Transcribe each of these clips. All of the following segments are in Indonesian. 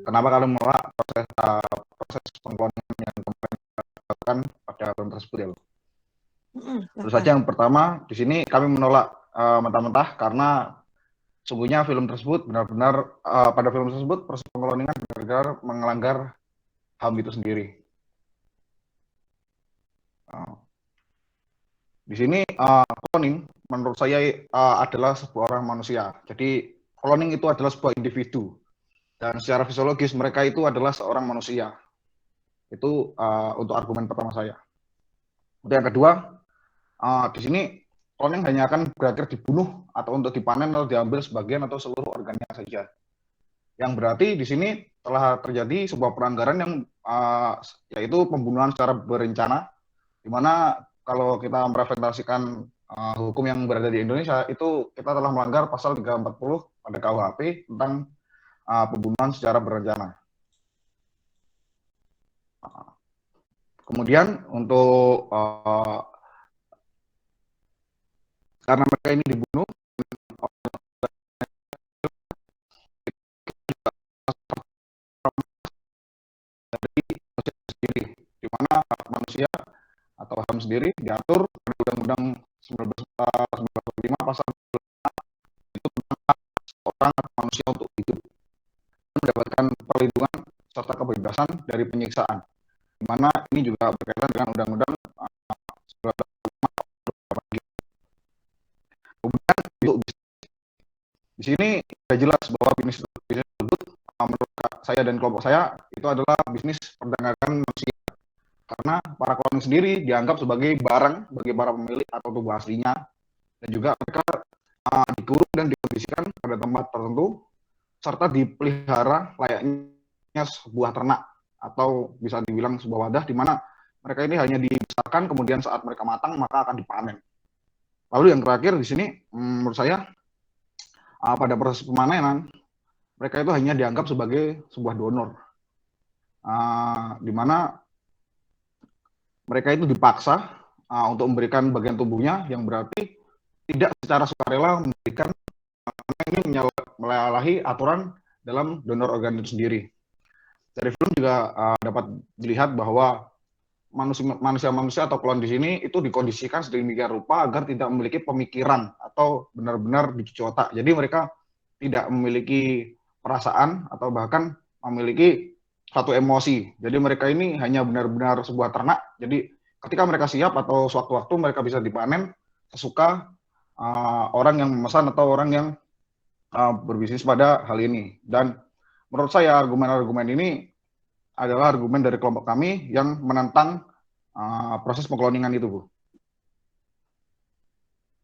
Kenapa kalian menolak proses pengkloningan yang kemarin dilakukan pada film tersebut ya Bu? Tentu saja yang pertama di sini kami menolak mentah-mentah karena sungguhnya film tersebut benar-benar pada film tersebut proses pengkloningan benar-benar melanggar HAM itu sendiri. Di sini cloning menurut saya adalah sebuah orang manusia. Jadi cloning itu adalah sebuah individu dan secara fisiologis mereka itu adalah seorang manusia. Itu untuk argumen pertama saya. Untuk yang kedua, di sini cloning hanya akan berakhir dibunuh atau untuk dipanen atau diambil sebagian atau seluruh organnya saja. Yang berarti di sini telah terjadi sebuah pelanggaran yang yaitu pembunuhan secara berencana, di mana kalau kita merepresentasikan hukum yang berada di Indonesia itu kita telah melanggar pasal 340 pada KUHP tentang pembunuhan secara berencana. Kemudian untuk karena mereka ini dibunuh dari manusia sendiri, di mana hak manusia atau HAM sendiri diatur pada Undang-Undang 1945 pasal 5 itu tentang hak seorang manusia untuk hidup, mendapatkan perlindungan serta kebebasan dari penyiksaan, di mana ini juga berkaitan dengan Undang-Undang 1945. Kemudian untuk di sini sudah jelas bahwa bisnis tersebut menurut saya dan kelompok saya itu adalah bisnis perdagangan manusia, karena para cloning sendiri dianggap sebagai barang bagi para pemilik atau tubuh aslinya, dan juga mereka dikurung dan dikondisikan pada tempat tertentu serta dipelihara layaknya sebuah ternak atau bisa dibilang sebuah wadah di mana mereka ini hanya dibesarkan, kemudian saat mereka matang maka akan dipanen. Lalu yang terakhir di sini menurut saya pada proses pemanenan mereka itu hanya dianggap sebagai sebuah donor, di mana mereka itu dipaksa untuk memberikan bagian tubuhnya yang berarti tidak secara sukarela memberikan, ini menyalahi aturan dalam donor organ itu sendiri. Dari film juga dapat dilihat bahwa manusia-manusia atau klon di sini itu dikondisikan sedemikian rupa agar tidak memiliki pemikiran atau benar-benar dicuci otak. Jadi mereka tidak memiliki perasaan atau bahkan memiliki satu emosi. Jadi mereka ini hanya benar-benar sebuah ternak. Jadi ketika mereka siap atau sewaktu-waktu mereka bisa dipanen sesuka orang yang memesan atau orang yang berbisnis pada hal ini. Dan menurut saya argumen-argumen ini adalah argumen dari kelompok kami yang menentang proses pengkloningan itu, Bu.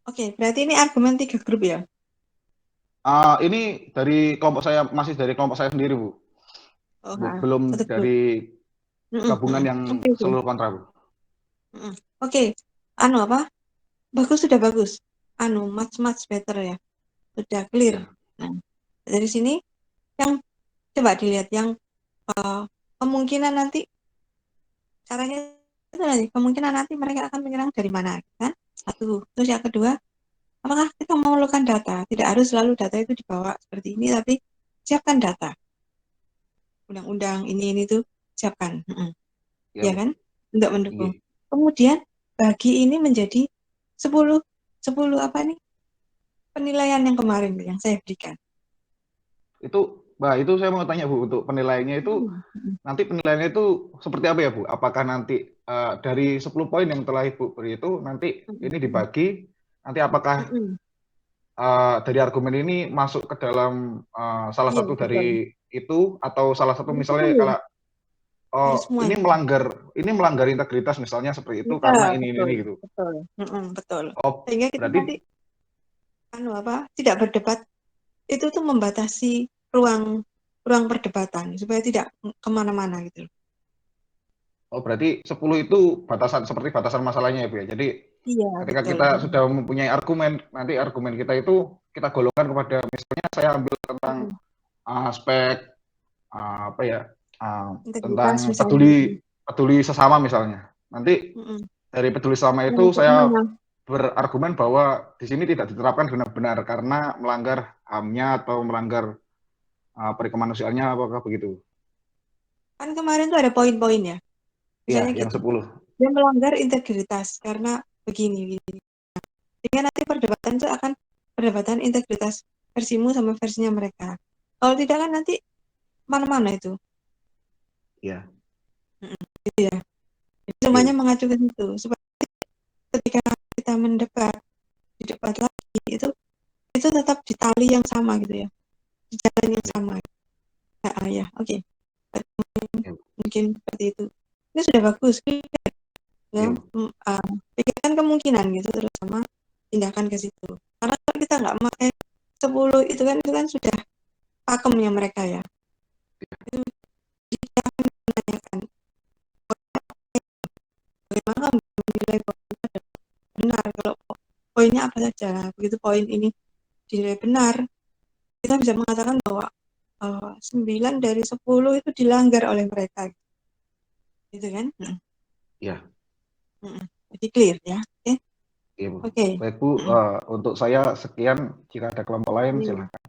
Oke, berarti ini argumen 3 grup ya? Ini dari kelompok saya, masih dari kelompok saya sendiri, Bu. Belum dari gabungan yang seluruh kontra, Bu. Oke, apa? Bagus, sudah bagus. Much better ya. Sudah clear. Ya. Nah, dari sini yang coba dilihat yang kemungkinan nanti caranya itu nanti kemungkinan nanti mereka akan menyerang dari mana kan? Satu. Terus yang kedua, apakah kita memerlukan data? Tidak harus selalu data itu dibawa seperti ini, tapi siapkan data. Undang-undang ini tuh siapkan. Ya kan? Untuk mendukung. Kemudian bagi ini menjadi 10 apa nih? Penilaian yang kemarin yang saya berikan. Itu saya mau tanya, Bu, untuk penilaiannya itu nanti penilaiannya itu seperti apa ya, Bu? Apakah nanti dari 10 poin yang telah Ibu beri itu nanti ini dibagi, nanti apakah dari argumen ini masuk ke dalam salah satu betul. dari itu, atau salah satu misalnya kalau ini melanggar integritas misalnya seperti itu karena ini gitu. Betul. Oh, sehingga kita berarti nanti tidak berdebat, itu tuh membatasi ruang perdebatan supaya tidak kemana-mana gitu. Oh, berarti 10 itu seperti batasan masalahnya ya, Bu ya. Jadi ketika betul. kita sudah mempunyai argumen, nanti argumen kita itu kita golongkan kepada, misalnya saya ambil tentang aspek tentang peduli sesama misalnya. Nanti dari peduli sesama itu saya berargumen bahwa di sini tidak diterapkan benar-benar karena melanggar HAM-nya atau melanggar perikemanusiaannya, apakah begitu? Kan kemarin tuh ada poin-poin ya. Iya, Misalnya yang gitu. 10. Dia melanggar integritas karena begini. Sehingga nanti perdebatan itu akan perdebatan integritas versimu sama versinya mereka. Kalau tidak kan nanti mana-mana itu. Iya, Gitu ya. Jadi iya, semuanya Bu. mengacu ke situ. Supaya ketika kita mendebat, di debat lagi, itu tetap di tali yang sama gitu ya. Di jalan yang Iya, sama. Ya, oke. iya, Bu. Mungkin seperti itu. Ini sudah bagus. Ya, Iya, Bu. pikirkan kemungkinan gitu terus sama tindakan ke situ. Karena kalau kita nggak memakai 10 itu kan sudah pakemnya mereka ya. Itu dia akan menanyakan bagaimana menilai bahwa itu adalah benar kalau poinnya apa saja. Begitu poin ini dinilai benar, kita bisa mengatakan bahwa 9 dari 10 itu dilanggar oleh mereka. Gitu kan? Iya, Jadi clear ya. Oke. iya, Bu. Oke. Baik, Bu. Untuk saya sekian. Jika ada kelompok lain, silakan.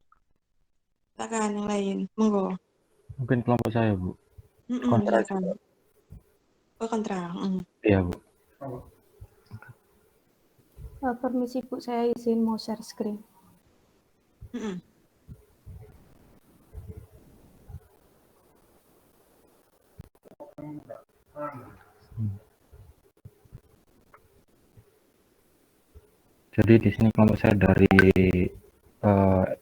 Silakan yang lain. Monggo. Mungkin kelompok saya, Bu. Kontra Silakan. juga. Oh, kontra. Iya, Bu. Permisi Bu, saya izin mau share screen. Jadi di sini kelompok saya dari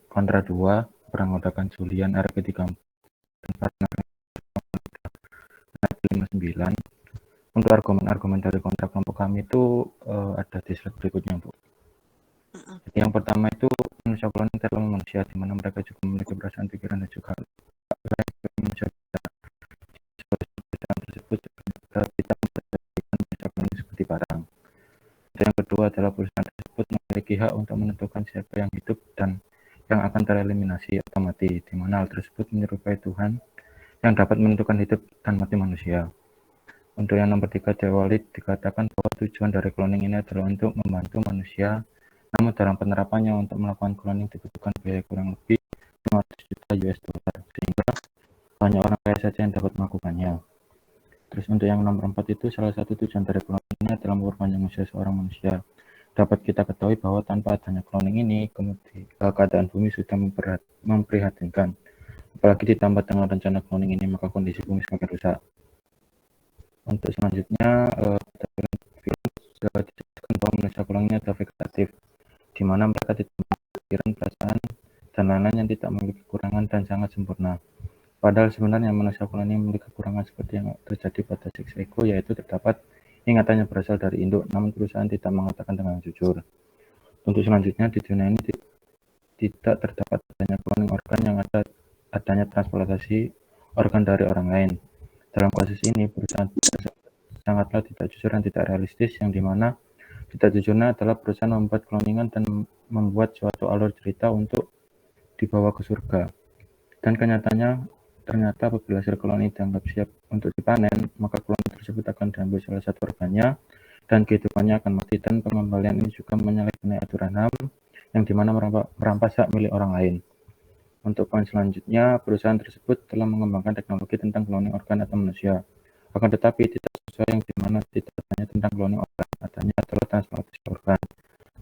kontra 2, beranggotakan Julian RP3 59. Untuk argumen-argumen dari kontra kelompok kami itu ada di slide berikutnya, Bu. Jadi yang pertama itu manusia kloning adalah manusia, di mana mereka juga memiliki perasaan, pikiran, dan juga manusia tersebut juga tidak menjadikan manusia kloning seperti barang. Yang kedua adalah perusahaan tersebut memiliki hak untuk menentukan siapa yang hidup dan yang akan tereliminasi atau mati, di mana hal tersebut menyerupai Tuhan yang dapat menentukan hidup dan mati manusia. Untuk yang nomor 3, Dewali dikatakan bahwa tujuan dari cloning ini adalah untuk membantu manusia, namun dalam penerapannya untuk melakukan cloning dibutuhkan biaya kurang lebih 500 juta US dollar, sehingga banyak orang kaya saja yang dapat melakukannya. Terus untuk yang nomor 4 itu, salah satu tujuan dari cloning ini adalah memperpanjang usia seorang manusia. Dapat kita ketahui bahwa tanpa adanya cloning ini, keadaan bumi sudah memprihatinkan. Apalagi ditambah dengan rencana cloning ini, maka kondisi bumi semakin rusak. Untuk selanjutnya, dijelaskan bahwa manusia cloning ini adalah vegetatif, di mana mereka tidak memiliki pikiran, perasaan, dan lain-lain yang tidak memiliki kekurangan dan sangat sempurna. Padahal sebenarnya manusia cloning memiliki kekurangan seperti yang terjadi pada Six Ego, yaitu terdapat ingatan yang berasal dari induk, namun perusahaan tidak mengatakan dengan jujur. Untuk selanjutnya, di dunia ini tidak terdapat adanya cloning organ yang adanya transplantasi organ dari orang lain. Dalam kasus ini, perusahaan sangatlah tidak jujur dan tidak realistis, yang dimana tidak jujurnya adalah perusahaan membuat cloningan dan membuat suatu alur cerita untuk dibawa ke surga. Dan kenyataannya, ternyata apabila hasil cloning dianggap siap untuk dipanen, maka cloning tersebut akan diambil salah satu organnya dan kehidupannya akan mati. Dan pengembalian ini juga menyalahi aturan HAM, yang dimana merampas hak milik orang lain. Untuk poin selanjutnya, perusahaan tersebut telah mengembangkan teknologi tentang cloning organ atau manusia. Akan tetapi tidak sesuai, yang dimana tidak hanya tentang cloning organ, adanya adalah transplantasi organ.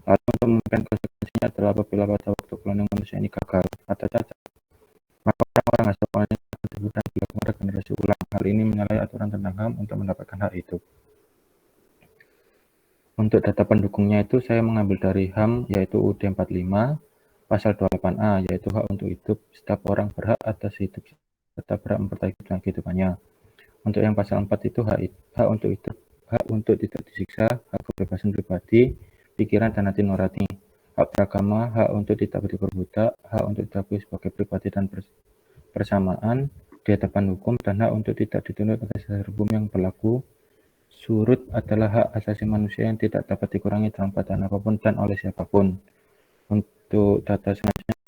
Lalu untuk memberikan konsekuensinya adalah apabila pada waktu cloning manusia ini gagal atau cacat, maka orang-orang hasil cloning akan diberikan dilakukan regenerasi ulang. Hal ini menyalahi aturan tentang HAM untuk mendapatkan hak hidup. Untuk data pendukungnya itu saya mengambil dari HAM, yaitu UUD 45, pasal 28A, yaitu hak untuk hidup. Setiap orang berhak atas hidup serta berhak mempertahankan kehidupannya. Untuk yang pasal 4 itu hak untuk hidup, hak untuk tidak disiksa, hak kebebasan pribadi, pikiran dan hati nurani, hak beragama, hak untuk tidak diperbudak, hak untuk diakui sebagai pribadi dan persamaan di hadapan hukum, dan hak untuk tidak dituntut atas dasar hukum yang berlaku. Surut adalah hak asasi manusia yang tidak dapat dikurangi dalam keadaan apapun dan oleh siapapun. Untuk data selanjutnya,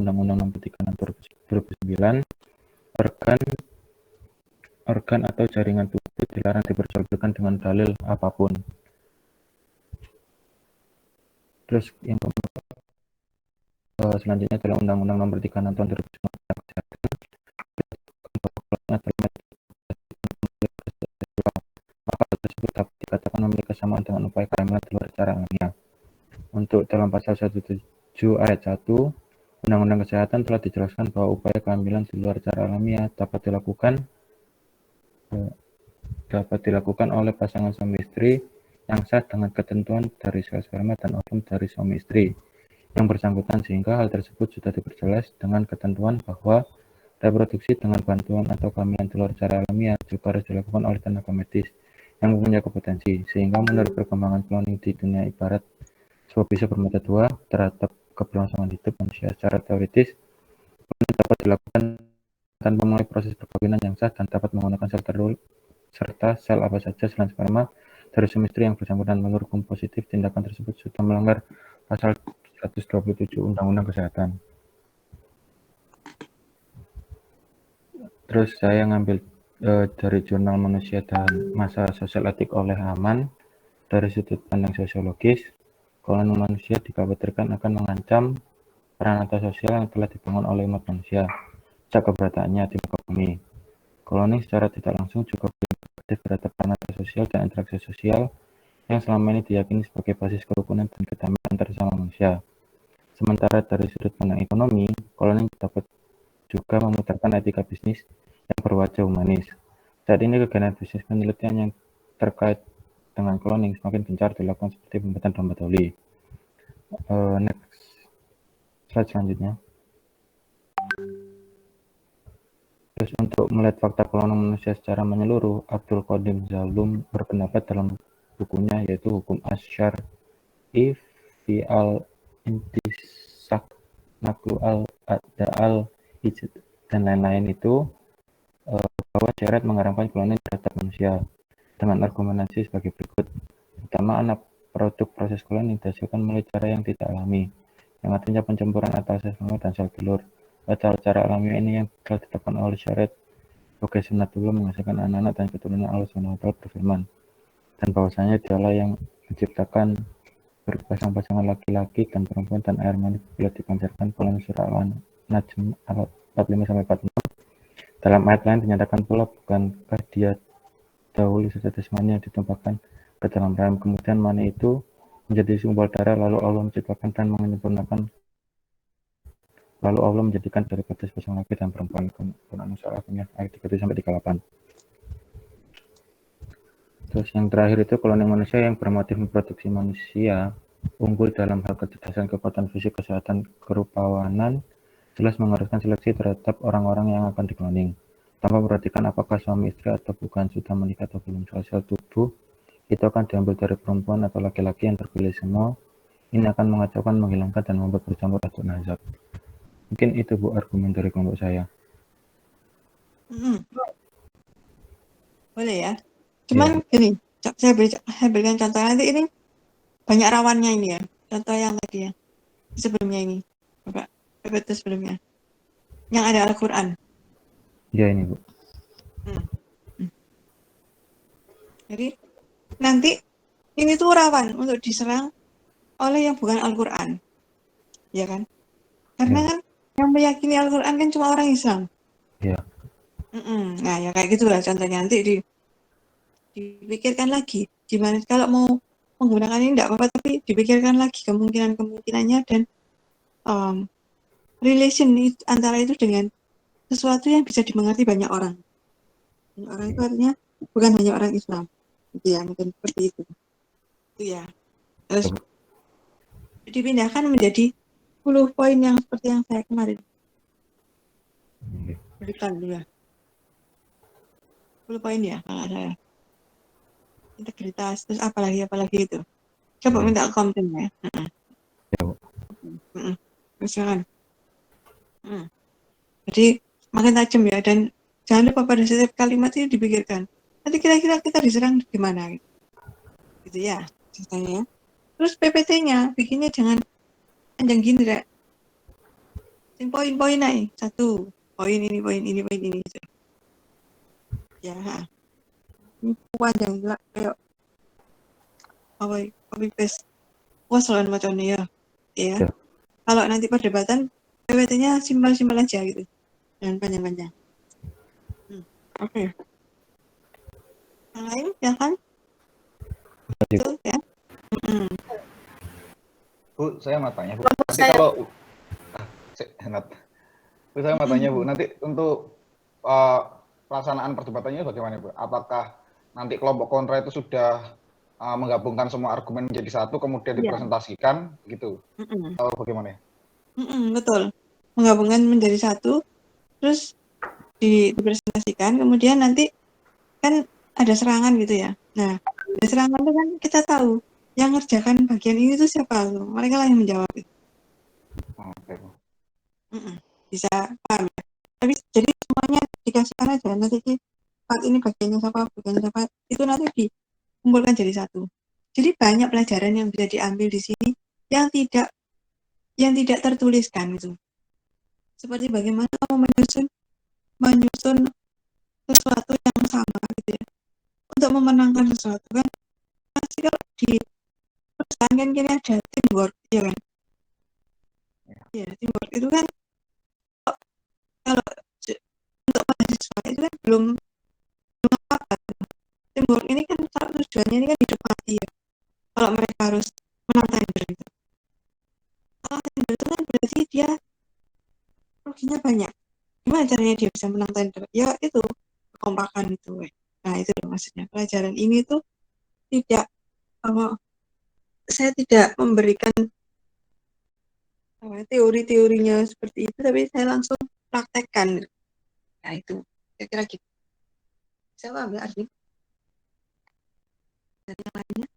Undang-Undang Nomor 36 2009, organ atau jaringan tubuh dilarang diperjualbelikan dengan dalil apapun. Terus yang keempat, Selanjutnya adalah Undang-Undang Nomor 36 Tahun 2009 tentang Kesehatan. Adalah maka hal tersebut dapat dikatakan memiliki kesamaan dengan upaya kehamilan di luar secara alamiah. Untuk dalam pasal 17 ayat 1 Undang-Undang Kesehatan telah dijelaskan bahwa upaya kehamilan di luar secara alamiah dapat dilakukan oleh pasangan suami istri yang sah dengan ketentuan dari sel sperma dan ovum dari suami istri yang bersangkutan, sehingga hal tersebut sudah diperjelas dengan ketentuan bahwa reproduksi dengan bantuan atau kehamilan di luar secara alamiah juga harus dilakukan oleh tenaga medis yang mempunyai kompetensi, sehingga menurut perkembangan cloning di dunia ibarat sebuah pisau bermata dua terhadap keberlangsungan hidup manusia. Secara teoritis, cloning dapat dilakukan tanpa melalui proses perkawinan yang sah dan dapat menggunakan sel telur serta sel apa saja selain sperma dari suami istri yang bersangkutan. Menurut hukum positif, tindakan tersebut sudah melanggar pasal 127 Undang-Undang Kesehatan. Terus saya ngambil dari Jurnal Manusia dan Masalah Sosial Etik oleh Haman. Dari sudut pandang sosiologis, koloni manusia dikhawatirkan akan mengancam peranata sosial yang telah dibangun oleh umat manusia sejak keberadaannya di muka bumi. Koloni secara tidak langsung juga berdampak terhadap peranata sosial dan interaksi sosial yang selama ini diyakini sebagai basis kerukunan dan kedamaian antar sesama manusia. Sementara dari sudut pandang ekonomi, koloni dapat juga memutarkan etika bisnis yang berwajah humanis. Saat ini kegiatan bisnis penelitian yang terkait dengan cloning semakin gencar dilakukan seperti pembuatan domba toli. Next slide selanjutnya. Terus untuk melihat fakta cloning manusia secara menyeluruh, Abdul Qadim Zalum berpendapat dalam bukunya yaitu Hukum Asy-Syar'i fi al-Intisaq Naqlu al-A'da'al Ijad dan lain-lain itu bahwa syariat mengharamkan cloning terhadap manusia dengan argumentasi sebagai berikut. Pertama, anak produk proses cloning dihasilkan melalui cara yang tidak alami, yang artinya pencampuran antara sel sperma dan sel telur. Cara alami ini yang telah ditetapkan oleh syariat sebagai sunnatullah menghasilkan anak-anak dan keturunan Allah SWT berfirman, dan bahwasanya dialah yang menciptakan berpasang-pasangan laki-laki dan perempuan dan air mani bila dipancarkan. Dalam surah Al-Najm 45-46. Dalam ayat lain dinyatakan pula, bukankah dia dahulu setetes mani yang ditumpahkan ke dalam rahim, kemudian mani itu menjadi segumpal darah, lalu Allah menciptakan dan menyempurnakan, lalu Allah menjadikan dari betis pasang laki dan perempuan. Quran Surah ayat 37-38. Terus yang terakhir itu cloning manusia yang bermotif memproduksi manusia unggul dalam hal kecerdasan, kekuatan fisik, kesehatan, kerupawanan, jelas mengharuskan seleksi terhadap orang-orang yang akan dikloning tanpa memperhatikan apakah suami istri atau bukan, sudah menikah atau belum. Sel tubuh itu akan diambil dari perempuan atau laki-laki yang terpilih semua. Ini akan mengacaukan, menghilangkan, dan membuat bercampur aduk nazar. Mungkin itu Bu argumen dari kelompok saya. Boleh ya. Cuman gini, saya berikan contoh nanti ini banyak rawannya ini ya. Contoh yang tadi ya, sebelumnya ini, Bapak itu sebelumnya, yang ada Al-Quran. Ya ini Bu. Jadi nanti ini tuh rawan untuk diserang oleh yang bukan Al-Quran, ya kan? Karena kan yang meyakini Al-Quran kan cuma orang Islam. Ya. Nah ya kayak gitulah contohnya. Nanti dipikirkan lagi gimana kalau mau menggunakan ini tidak apa-apa, tapi dipikirkan lagi kemungkinannya dan relation antara itu dengan sesuatu yang bisa dimengerti banyak orang. Banyak orang itu artinya bukan hanya orang Islam, gitu ya, mungkin seperti itu. Itu ya. Terus dipindahkan menjadi 10 poin yang seperti yang saya kemarin berikan ya. 10 poin ya kalau ada integritas, terus apalagi itu. Coba minta komen ya. Misalkan. Jadi makin tajam ya, dan jangan lupa pada setiap kalimat itu dipikirkan. Nanti kira-kira kita diserang gimana? Gitu ya, ceritanya. Terus PPT-nya bikinnya jangan panjang gini, Rek. Poin-poin aja. 1, poin ini, poin ini, poin ini. Ya, ini panjang juga kayak copy paste. Wah, selalu macamnya ya. Ya. kalau nanti perdebatan PPT-nya simpel-simpel aja gitu, jangan panjang-panjang. Oke. Yang lain ya kan? Itu ya. Bu, saya mau tanya, Bu. Kelompok Nanti saya. kalau Henat. Bu, saya mau tanya, Bu. Nanti untuk pelaksanaan perdebatannya bagaimana, Bu? Apakah nanti kelompok kontra itu sudah menggabungkan semua argumen menjadi satu, kemudian Iya. dipresentasikan, gitu? Atau bagaimana? Betul. Menggabungkan menjadi satu, terus dipresentasikan, kemudian nanti kan ada serangan gitu ya. Nah, dari serangan itu kan kita tahu yang ngerjakan bagian ini tuh siapa tuh. Mereka lah yang menjawab. Oke, Bu. Bisa paham ya? Tapi jadi semuanya dikasihkan aja. Nanti part ini bagiannya siapa, itu nanti dikumpulkan jadi satu. Jadi banyak pelajaran yang bisa diambil di sini yang tidak tertuliskan itu. Seperti bagaimana kamu menyusun sesuatu yang sama gitu ya. Untuk memenangkan sesuatu kan pasti kalau di perusahaan kan kini ada teamwork ya kan. Ya, teamwork itu kan kalau untuk mahasiswa itu kan belum apa. Teamwork ini kan tujuannya ini kan hidup mati ya. Kalau mereka harus menang tender itu. Kalau tender itu kan berarti dia ruginya banyak. Gimana caranya dia bisa menang tender? Ya itu kekompakan itu. Nah itu maksudnya pelajaran ini tuh tidak saya tidak memberikan teori-teorinya seperti itu, tapi saya langsung praktekkan. Nah itu kira-kira gitu. Saya ambil Ardi dari yang lainnya.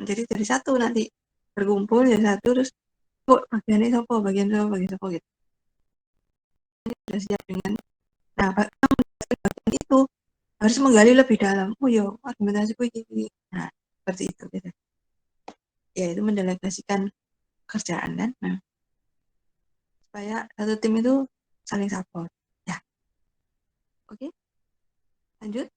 Jadi dari satu nanti berkumpul jadi satu, terus bagian ini apa, bagian apa gitu. Ini sudah siap dengan. Nah bagian itu harus menggali lebih dalam. Oh ya argumentasiku ini. Nah seperti itu. Gitu. Ya itu mendelegasikan kerjaan kan. Nah supaya satu tim itu saling support. Ya, oke. Lanjut.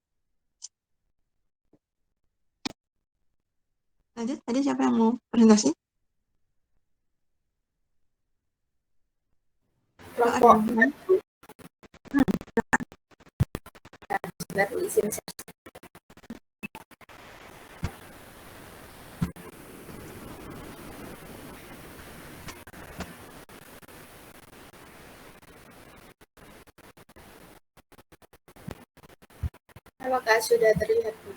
Tadi siapa yang mau presentasi? Kelompok baru izin saya. Apakah sudah terlihat, Bu?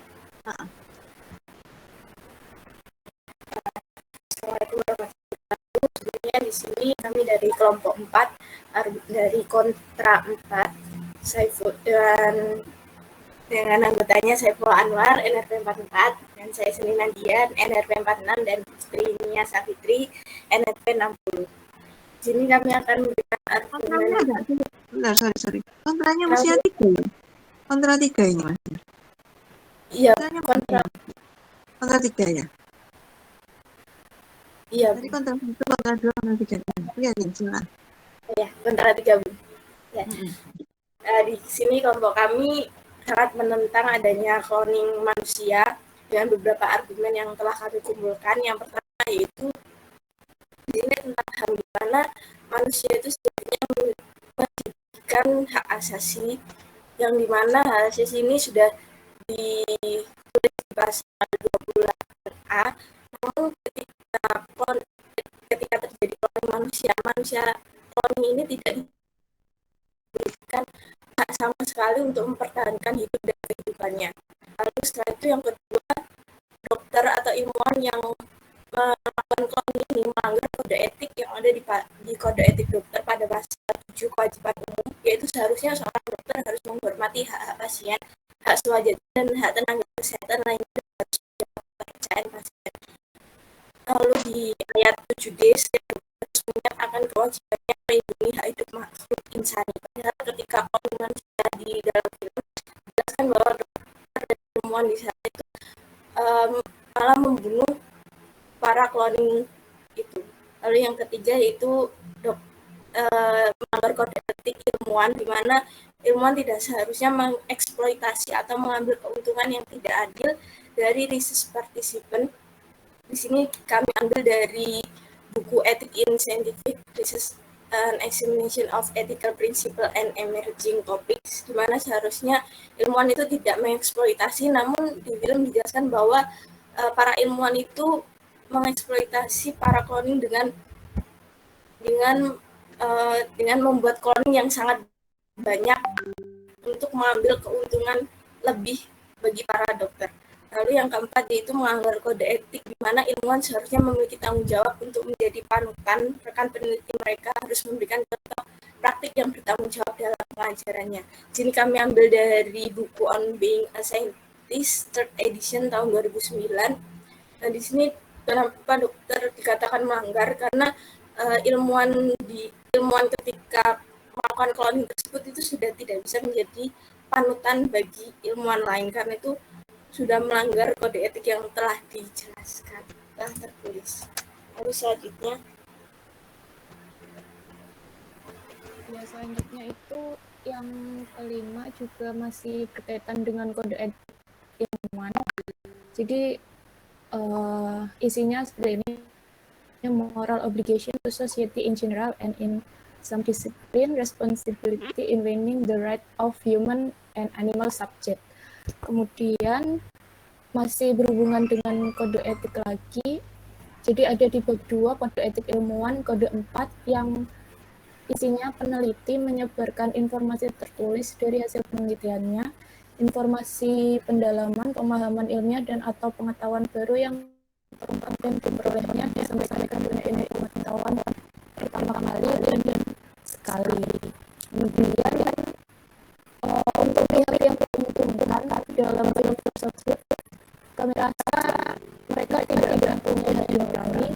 Assalamualaikum warahmatullahi wabarakatuh. Sebenarnya di sini kami dari kelompok 4, dari kontra 4, Saiful dan dengan anggotanya Saiful Anwar, NRP 44, dan saya Seni Nandian, NRP 46, dan istrinya Safitri, NRP 60. Di sini kami akan memberikan argumen. Bentar, sorry. Kontranya masih ada 3 ya? Kontra 3 ini Mas? Iya, kontra 3 ya? Iya. Tadi kontra 1, kontra 2, kontra 3. Iya, silakan. Ya, kontra 3, Bu. Ya. Di sini kelompok kami sangat menentang adanya cloning manusia dengan beberapa argumen yang telah kami kumpulkan. Yang pertama yaitu ini tentang HAM, di mana manusia itu sebenarnya memiliki hak asasi, yang dimana hak asasi ini sudah ditulis di pasal 28A. Namun ketika terjadi cloning manusia cloning ini tidak diberikan hak sama sekali untuk mempertahankan hidup dan kehidupannya. Lalu setelah itu yang kedua, dokter atau ilmuwan yang melakukan cloning ini melanggar kode etik yang ada di kode etik dokter pada pasal 7 kewajiban umum, yaitu seharusnya seorang dokter harus menghormati hak-hak pasien, hak swajati, dan hak tenaga kesehatan lainnya dan harus menjaga kepercayaan pasien. Lalu di ayat 7D, setiap harus mengingat akan kewajibannya melindungi hak hidup makhluk insani. Padahal ketika cloning manusia di dalam film dijelaskan bahwa dokter dan ilmuwan di sana itu malah membunuh para cloning itu. Lalu yang ketiga yaitu melanggar kode etik ilmuwan, di mana ilmuwan tidak seharusnya mengeksploitasi atau mengambil keuntungan yang tidak adil dari research participant Di sini kami ambil dari buku Ethics in Scientific Research and Examination of Ethical Principle and Emerging Topics, di mana seharusnya ilmuwan itu tidak mengeksploitasi, namun di film dijelaskan bahwa para ilmuwan itu mengeksploitasi para cloning dengan membuat cloning yang sangat banyak untuk mengambil keuntungan lebih bagi para dokter. Lalu yang keempat yaitu melanggar kode etik, di mana ilmuwan seharusnya memiliki tanggung jawab untuk menjadi panutan. Rekan peneliti mereka harus memberikan contoh praktik yang bertanggung jawab dalam pengajarannya. Sini kami ambil dari buku On Being a Scientist, third edition tahun 2009. Nah, di sini kenapa dokter dikatakan melanggar? Karena ilmuwan ketika melakukan cloning tersebut itu sudah tidak bisa menjadi panutan bagi ilmuwan lain, karena itu sudah melanggar kode etik yang telah dijelaskan, telah tertulis. Lalu selanjutnya, ya selanjutnya itu yang kelima juga masih berkaitan dengan kode etik ilmuwan. Jadi isinya seperti ini: moral obligation to society in general and in some discipline, responsibility in winning the right of human and animal subject. Kemudian masih berhubungan dengan kode etik lagi. Jadi ada di bab 2 kode etik ilmuwan, kode 4 yang isinya peneliti menyebarkan informasi tertulis dari hasil penelitiannya, informasi pendalaman, pemahaman ilmiah dan atau pengetahuan baru yang dan diperolehnya disampaikan dengan pengetahuan pertama kali dan sekali. Kemudian untuk pihak yang menguntungkan dalam film tersebut, kami rasa mereka tidak punya hati nurani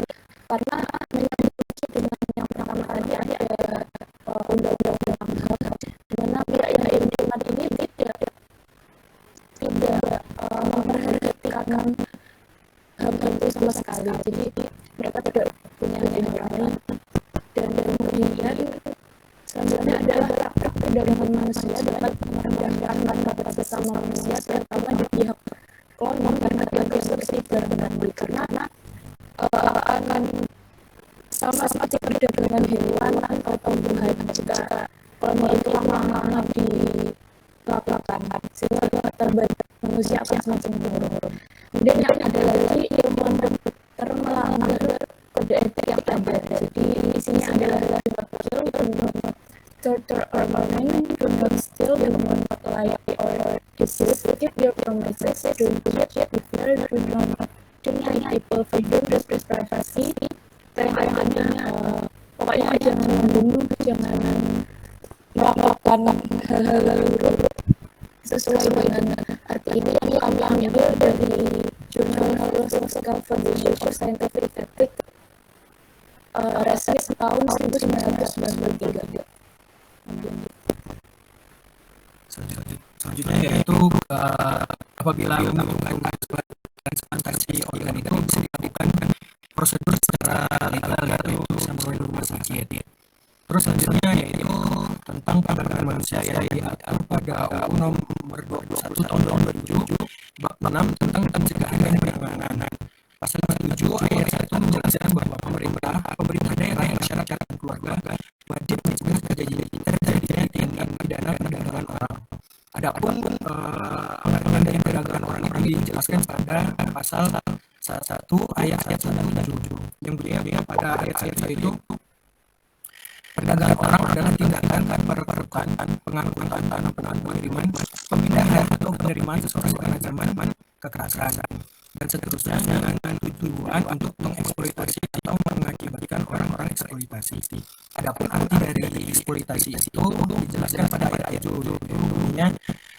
karena menyangkut dengan yang pertama kali ada undang-undang yang di mana pihak yang diuntungkan ini tidak memperhatikan hal itu sama sekali. Jadi mereka tidak punya hati nurani. Dan kemudian selanjutnya adalah praktek perdagangan manusia dapat merendahkan martabat sesama manusia, terutama di pihak cloning karena diagnostik berhenti, karena akan sama seperti perdagangan hewan atau tumbuhan. Jika cloning itu lama-lama dilakukan, sehingga martabat manusia akan semakin menurun. Kemudian yang ada lagi, ilmuwan dokter melanggar kode etik yang ada. Jadi isinya adalah do not kill, do not torture or maim, do not steal, do not lie or deceive, keep your promises, do not declare, do not deny people freedom, respect privacy. Pokoknya jangan membunuh, jangan melakukan hal-hal buruk sesuai dengan arti ini yang kami ambil dari jurnal Philosophical Foundation for Scientific Ethics Research tahun 1993. Selanjutnya yaitu apabila mengumpulkan transplantasi organ itu bisa dilakukan prosedur secara legal, yaitu bersama rumah sakit. Terus selanjutnya yaitu tentang perdagangan manusia yang diatur pada UU Nomor 21 Tahun 2007 Bab 6 tentang pencegahan dan penanganan. Pasal 7 ayat 1 menjelaskan bahwa pemerintah daerah, masyarakat dan keluarga wajib mencegah terjadinya tindak pidana perdagangan orang. Adapun penanganan dari perdagangan orang ini dijelaskan pada pasal 1 ayat 1 yang bunyinya pada ayat 1 itu: perdagangan orang adalah tindakan pertukaran, pengangkutan, pengiriman, pemindahan atau penerimaan seseorang dengan ancaman kekerasan dan seterusnya dengan tujuan untuk mengeksploitasi atau mengakibatkan orang-orang eksploitasi. Adapun arti dari eksploitasi itu dijelaskan pada ayat 7. Bunyinya,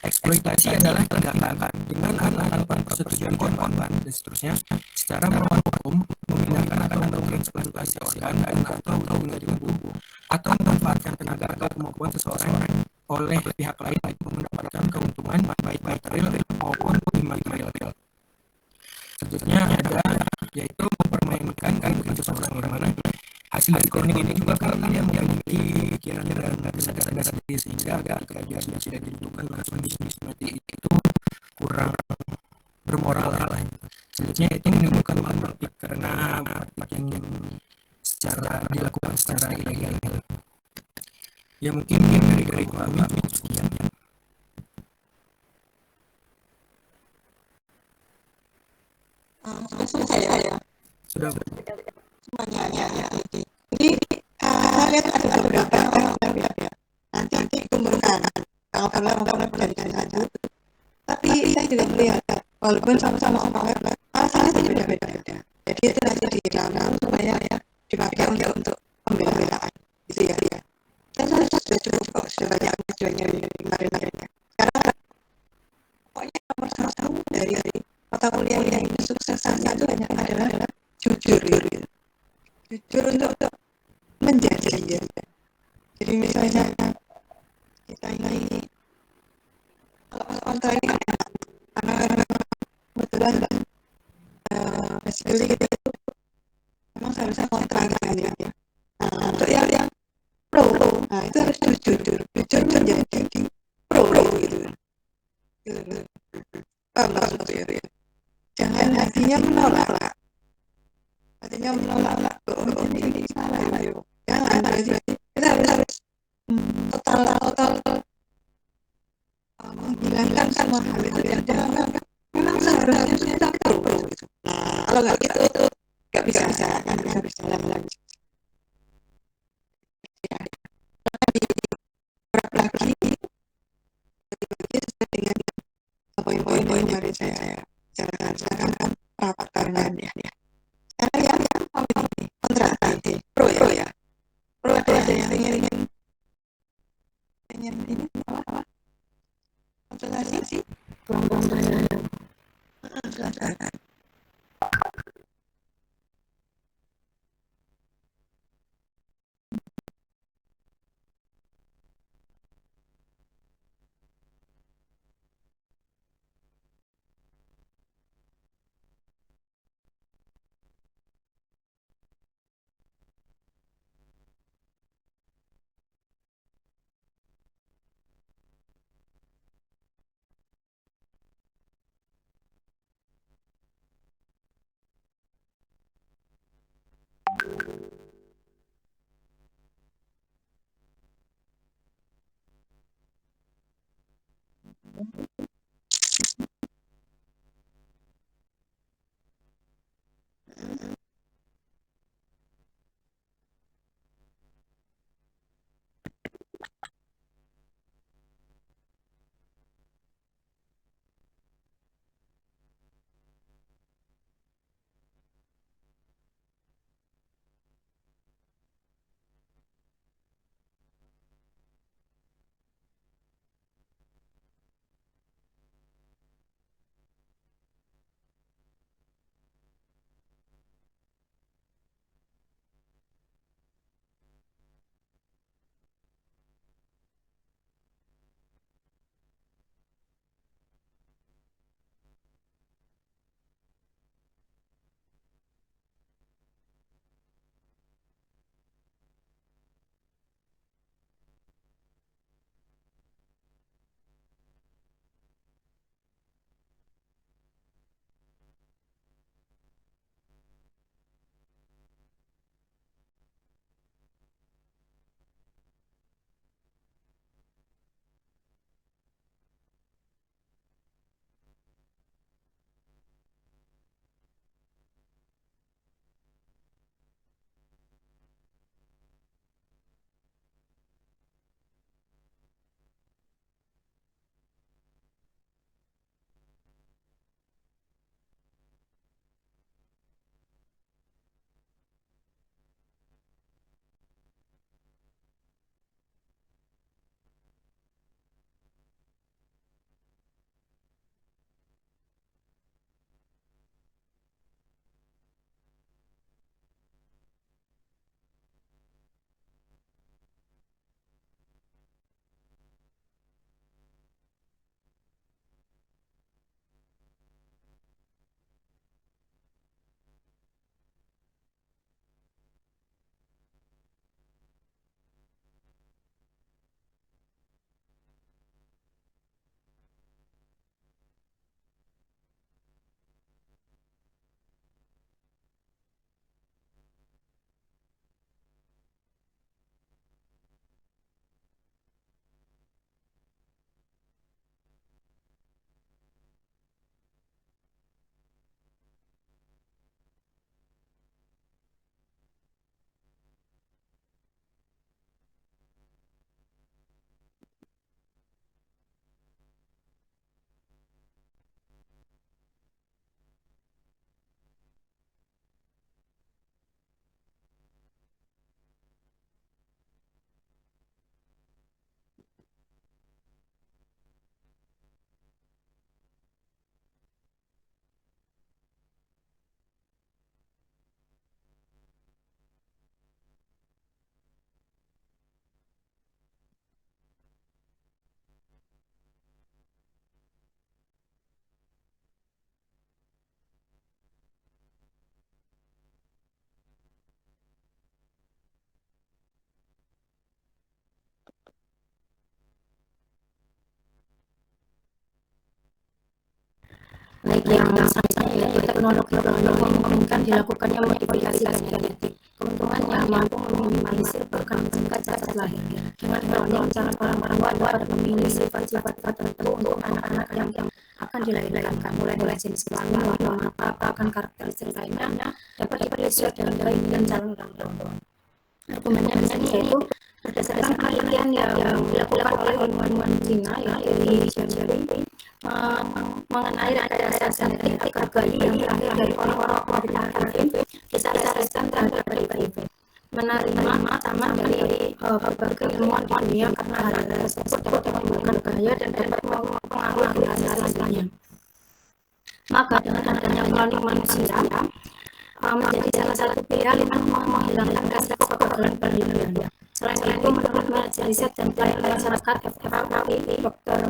eksploitasi adalah tindakan dengan tanpa persetujuan korban dan seterusnya secara melawan hukum memindahkan atau mentransplantasi organ dan atau menjadi tubuh atau memanfaatkan tenaga atau kemampuan seseorang oleh pihak lain untuk mendapatkan keuntungan baik material maupun imaterial. Selanjutnya ada yaitu mempermainkan kehidupan seseorang, yang mana hasil dari cloning ini juga karena dia memiliki kira-kira dasar sendiri sehingga kegiatan yang tidak dibutuhkan oleh bisnis mati itu kurang bermoral lah. Selanjutnya itu menimbulkan konflik Ya mungkin dari kami cukup sekian. Selesai ya Sudah. semuanya ya. Jadi saya lihat ada beberapa yang ya. Nanti dikumpulkan kalau dari saja. Tapi saya juga melihat walaupun sama-sama web, alasannya beda-beda. Jadi itu nanti dijalankan supaya ya dipakai untuk pembelaan gitu ya. Dan saya sudah cukup sudah banyak tujuannya dari kemarin ya. Karena pokoknya nomor satu dari mata kuliah yang suksesnya itu hanya adalah jujur gitu. Jujur untuk menjadi ya. Jadi misalnya kita ini kalau kontra ini kan enak karena kebetulan basically kita itu memang seharusnya kontra kan ya. Nah, untuk yang pro, nah itu harus jujur menjadi pro gitu. Paham maksudnya ya. Jangan artinya menolak. Artinya menolak ini salah ya. Jangan berarti kita harus total menghilangkan semua hal itu dan jangan memang seharusnya kita pro gitu. Nah, kalau nggak gitu itu nggak bisa kan nggak bisa jalan lagi. Lagi sesuai dengan poin-poin dari saya bicarakan rapat barengan ya. Sekarang yang kontra nanti pro ya. Pro ada yang ingin ini apa? Konsultasi? Silakan. baik yang misalnya yaitu teknologi yang memungkinkan dilakukannya modifikasi genetik. Keuntungannya mampu meminimalisir bahkan mencegah cacat lahir. Dengan cloning, calon orang dapat memilih sifat-sifat tertentu untuk anak-anak yang akan dilahirkan, mulai jenis kelamin, warna mata, bahkan karakteristik lainnya dapat dipilih sesuai dengan keinginan calon orang tua. Argumennya di sini yaitu berdasarkan penelitian yang dilakukan oleh ilmuwan Cina yaitu Li mengenai rekayasa genetik agar bayi yang lahir dari orang-orang HIV bisa resisten terhadap HIV. Menerima sama dari berbagai ilmuwan di dunia karena hal tersebut dapat menimbulkan bahaya dan dapat mempengaruhi hasil-hasilnya. Maka dengan adanya cloning manusia menjadi salah satu pilihan untuk menghilangkan resiko kegagalan penelitian. Selain itu, menurut riset dan penelitian masyarakat FFMI, Dr.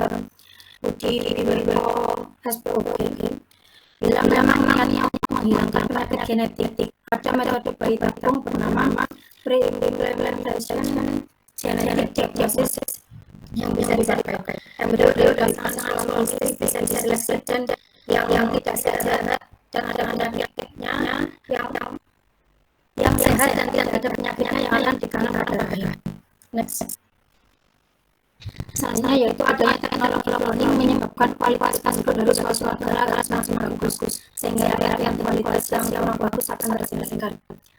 Budi Widodo SPOG, bilang memang niatnya menghilangkan penyakit genetik. Ada metode bayi tabung bernama pre-implantation genetic diagnosis yang bisa dipakai. Embrio dan sangat bisa diseleksi dan yang tidak sehat dan ada penyakitnya yang sehat dan tidak ada penyakitnya yang akan ditanam pada ayah. Next. Misalnya yaitu adanya teknologi cloning menyebabkan kualitas produk suatu adalah semakin bagus sehingga yang kualitas yang kurang bagus akan terselesaikan.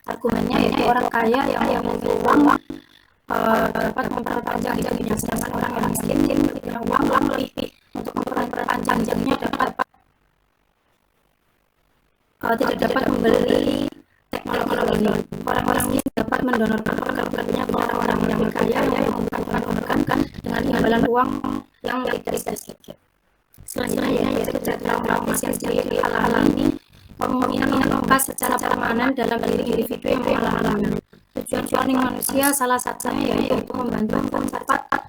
Argumennya yaitu orang kaya yang memiliki uang dapat memperpanjang hidupnya, sedangkan orang miskin tidak punya uang lebih untuk memperpanjang hidupnya tidak dapat membeli teknologi ini. Orang-orang ini dapat mendonorkan organ-organnya kepada orang yang kaya yang membutuhkan organ dengan imbalan uang yang tidak sedikit. Selanjutnya yaitu traumatis yang sendiri alami kemungkinan memangkas secara permanen dalam diri individu yang mengalaminya. Tujuan cloning manusia salah satunya yaitu untuk membantu mempercepat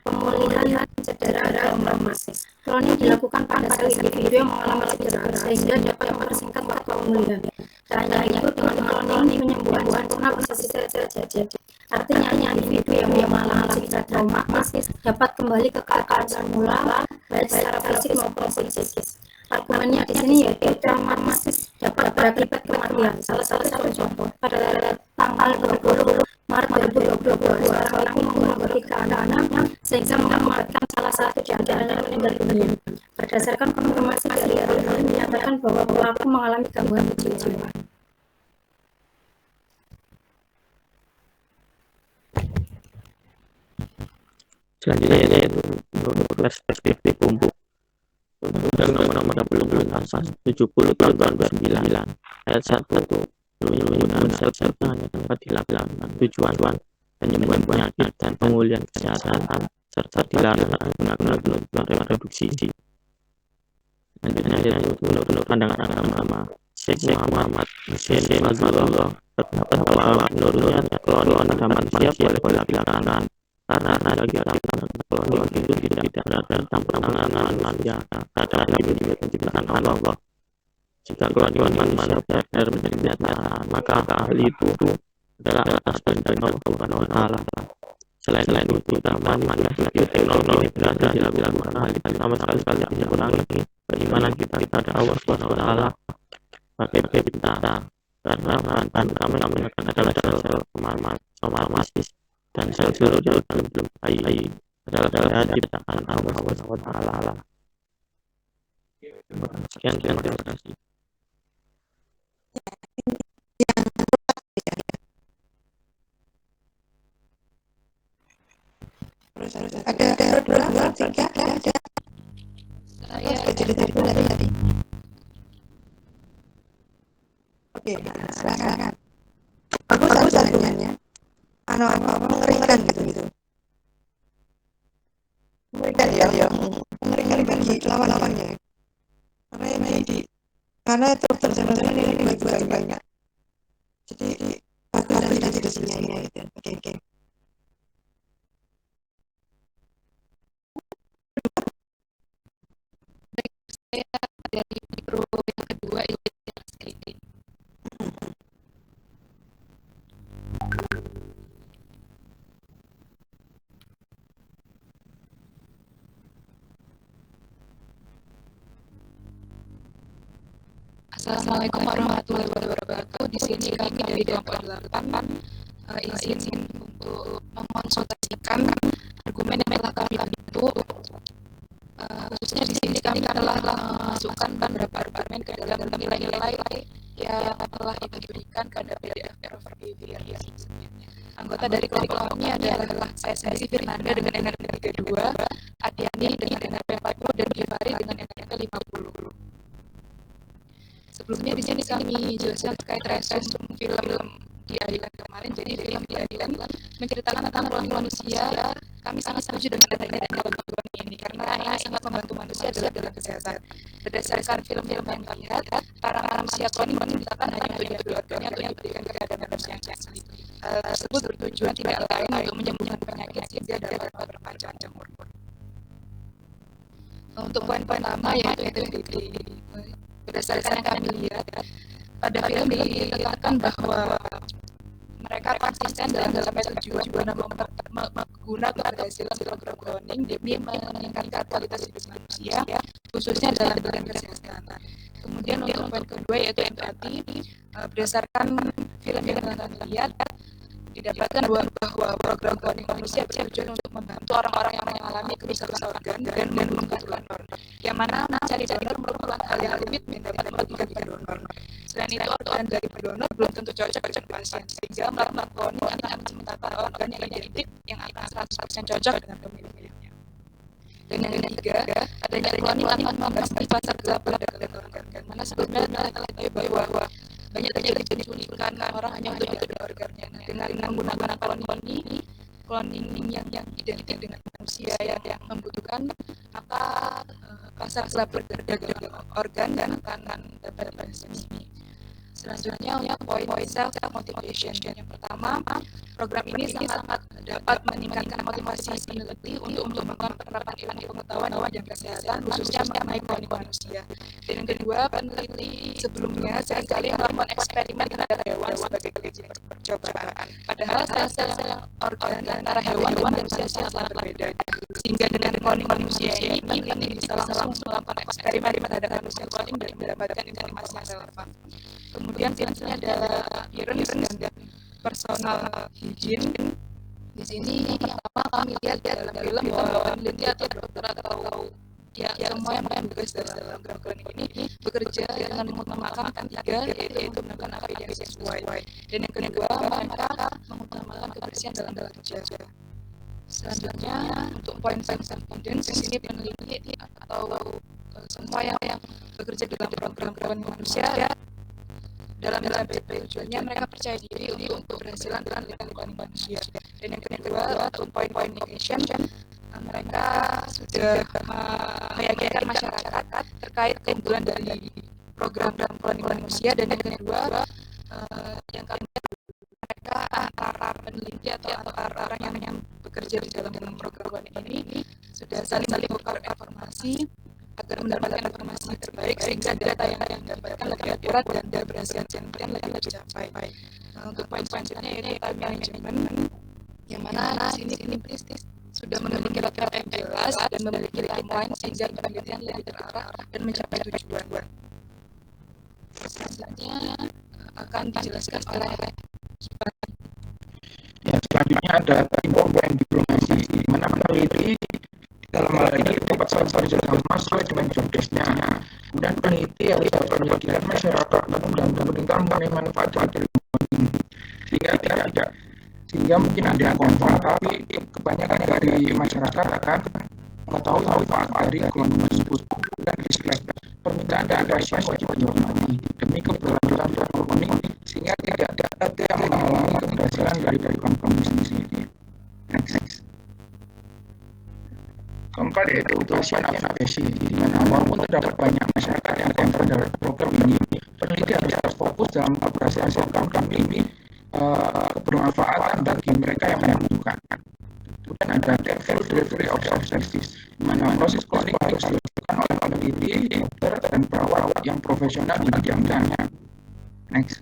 pemulihan cedera traumatis. Cloning dilakukan pada sel individu yang mengalami cedera sehingga dapat mempersingkat waktu pemulihan. Tak hanya itu, dengan cloning penyembuhan sempurna bisa terjadi. Artinya individu yang mengalami cedera traumatis dapat kembali ke keadaan semula baik secara fisik maupun psikis. Argumennya di sini yaitu traumatis dapat berakibat kematian. Salah satu contoh pada tanggal 20 Maret 2022 seorang laki membunuh 3 anaknya sehingga mengakibatkan salah satu di antaranya meninggal dunia. Berdasarkan konfirmasi dari ahli menyatakan bahwa pelaku mengalami gangguan kejiwaan. Selanjutnya yaitu menurut perspektif umum Undang-Undang Nomor 70 Tahun 2009 ayat 1 penggunaan sel hanya dapat dilakukan tujuan penyembuhan penyakit dan pemulihan kesehatan serta dilarang menggunakan reproduksi. Selanjutnya yaitu menurut pandangan agama Syekh Muhammad Hussein Fazlullah terdapat bahwa menurutnya cloning pada manusia boleh dilakukan karena bagi cloning itu tidak berada dalam tangan manusia pada individu penciptaan Allah. Jika cloning manusia benar menjadi kenyataan, maka ahli itu adalah atas perintah Allah. Selain itu, taman teknologi berada dilakukan ahli sama sekali tidak mengurangi bagaimana kita pada Allah SWT pakai kita karena bahan kami adalah sel somatis dan sel dalam bayi adalah ciptaan Allah SWT. Sekian, terima kasih. Ada 2, 3, ada. Saya cerita dulu tadi. Oke, silakan. Bagus argumennya. Mengerikan gitu. Mengerikan mengerikan bagi lawan-lawannya. Karena terjadi ini banyak. Jadi bagus dari diskusinya gitu. Oke. Dari mikro yang kedua itu sedikit. Assalamualaikum warahmatullahi wabarakatuh. Di sini kami dari kelompok 8 izin untuk mengonsultasikan argumen yang telah kami bentuk. Khususnya di sini kami telah masukkan beberapa argumen ke dalam nilai-nilai yang telah diberikan pada PDF of Behavior. Anggota dari kelompok kami adalah saya sendiri Firnanda dengan NRP 2, Adiani dengan NRP 40, dan Givari dengan NRP 50. Sebelumnya di sini kami jelaskan terkait resume film di Adilan kemarin. Jadi film di Adilan menceritakan tentang manusia. Kami sangat setuju dengan adanya bantuan ini karena ini sangat membantu manusia dalam kesehatan. Berdasarkan film-film yang kami lihat, para manusia kloning menciptakan hanya untuk keluarganya untuk diberikan kepada manusia yang asli. Hal tersebut bertujuan tidak lain untuk menyembuhkan penyakit sehingga dapat berpanjang umur. Untuk poin pertama yaitu integrity. Berdasarkan yang kami lihat pada film dikatakan bahwa mereka konsisten dalam tujuan menggunakan keberhasilan program cloning demi meningkatkan kualitas hidup manusia, khususnya dalam bidang kesehatan. Kemudian untuk poin kedua yaitu empati. Berdasarkan film yang kami lihat didapatkan bahwa program cloning manusia bertujuan untuk membantu orang-orang yang mengalami kerusakan organ dan membutuhkan donor, yang mana mencari donor merupakan hal yang rumit mendapat membagikan donor. Selain itu, organ dari pendonor belum tentu cocok dengan pasien, sehingga melakukan cloning akan menciptakan organ yang identik yang akan 100% cocok dengan pemiliknya. Dan yang ketiga, adanya cloning akan membasmi pasar gelap pada organ, mana sebelumnya telah diketahui bahwa banyak terjadi penculikan orang hanya untuk dibeli organnya. Dengan menggunakan cloning yang identik dengan manusia yang membutuhkan, maka pasar gelap perdagangan organ dan akan dapat ini. Selanjutnya untuk poin self motivation. Yang pertama, program ini sangat dapat meningkatkan motivasi peneliti untuk melakukan penerapan ilmu pengetahuan dan kesehatan khususnya mengenai cloning manusia. Dan yang kedua, peneliti sebelumnya seringkali melakukan eksperimen terhadap hewan sebagai uji percobaan. Padahal sel-sel organ antara hewan dan manusia sangat berbeda. Sehingga dengan cloning manusia ini peneliti bisa langsung melakukan eksperimen terhadap manusia cloning dan mendapatkan informasi yang relevan. Kemudian selanjutnya ada appearance dan personal hygiene. Di sini yang pertama kami lihat dalam film bahwa peneliti atau dokter atau semua yang bertugas dalam program ini bekerja dengan mengutamakan tiga, yaitu menggunakan apa yang sesuai. Dan yang kedua, mereka mengutamakan kebersihan dalam kerja. Selanjutnya untuk poin confidence, di sini peneliti atau semua yang bekerja dalam program manusia dalam tujuannya mereka percaya diri untuk keberhasilan dalam lingkungan manusia. Dan yang kedua, untuk poin-poin innovation, mereka sudah meyakinkan masyarakat terkait keunggulan dari program cloning manusia. Dan yang kedua, yang kami lihat mereka antara peneliti atau orang yang bekerja di dalam program cloning ini sudah saling bertukar informasi agar mendapatkan informasi terbaik sehingga data yang didapatkan lebih akurat dan berhasil yang lebih dicapai. Untuk poin-poin selanjutnya yaitu time management, yang mana di sini bisnis sudah memiliki roadmap yang jelas dan memiliki timeline sehingga penelitian lebih terarah dan mencapai tujuan. Selanjutnya akan dijelaskan oleh Ya, selanjutnya ada poin diplomasi, di mana peneliti dalam hal ini tempat bekerja sama sesuai dengan job desk-nya. Kemudian peneliti harus dapat melibatkan masyarakat dan pemerintah mengenai manfaat dari cloning, sehingga mungkin ada kontra, tapi kebanyakan dari masyarakat akan mengetahui manfaat dari cloning tersebut. Dan istilah permintaan dan pasien wajib dihormati demi keberlanjutan program cloning sehingga tidak menghalangi keberhasilan dari cloning sendiri. Next. Keempat yaitu pasien advokasi, di mana walaupun terdapat banyak masyarakat yang kontra terhadap program ini, peneliti harus fokus dalam keberhasilan program ini bermanfaat bagi mereka yang membutuhkan. Kemudian ada careful delivery of services, di mana proses cloning harus dilakukan oleh peneliti, dokter, dan perawat yang profesional di bidangnya. Next.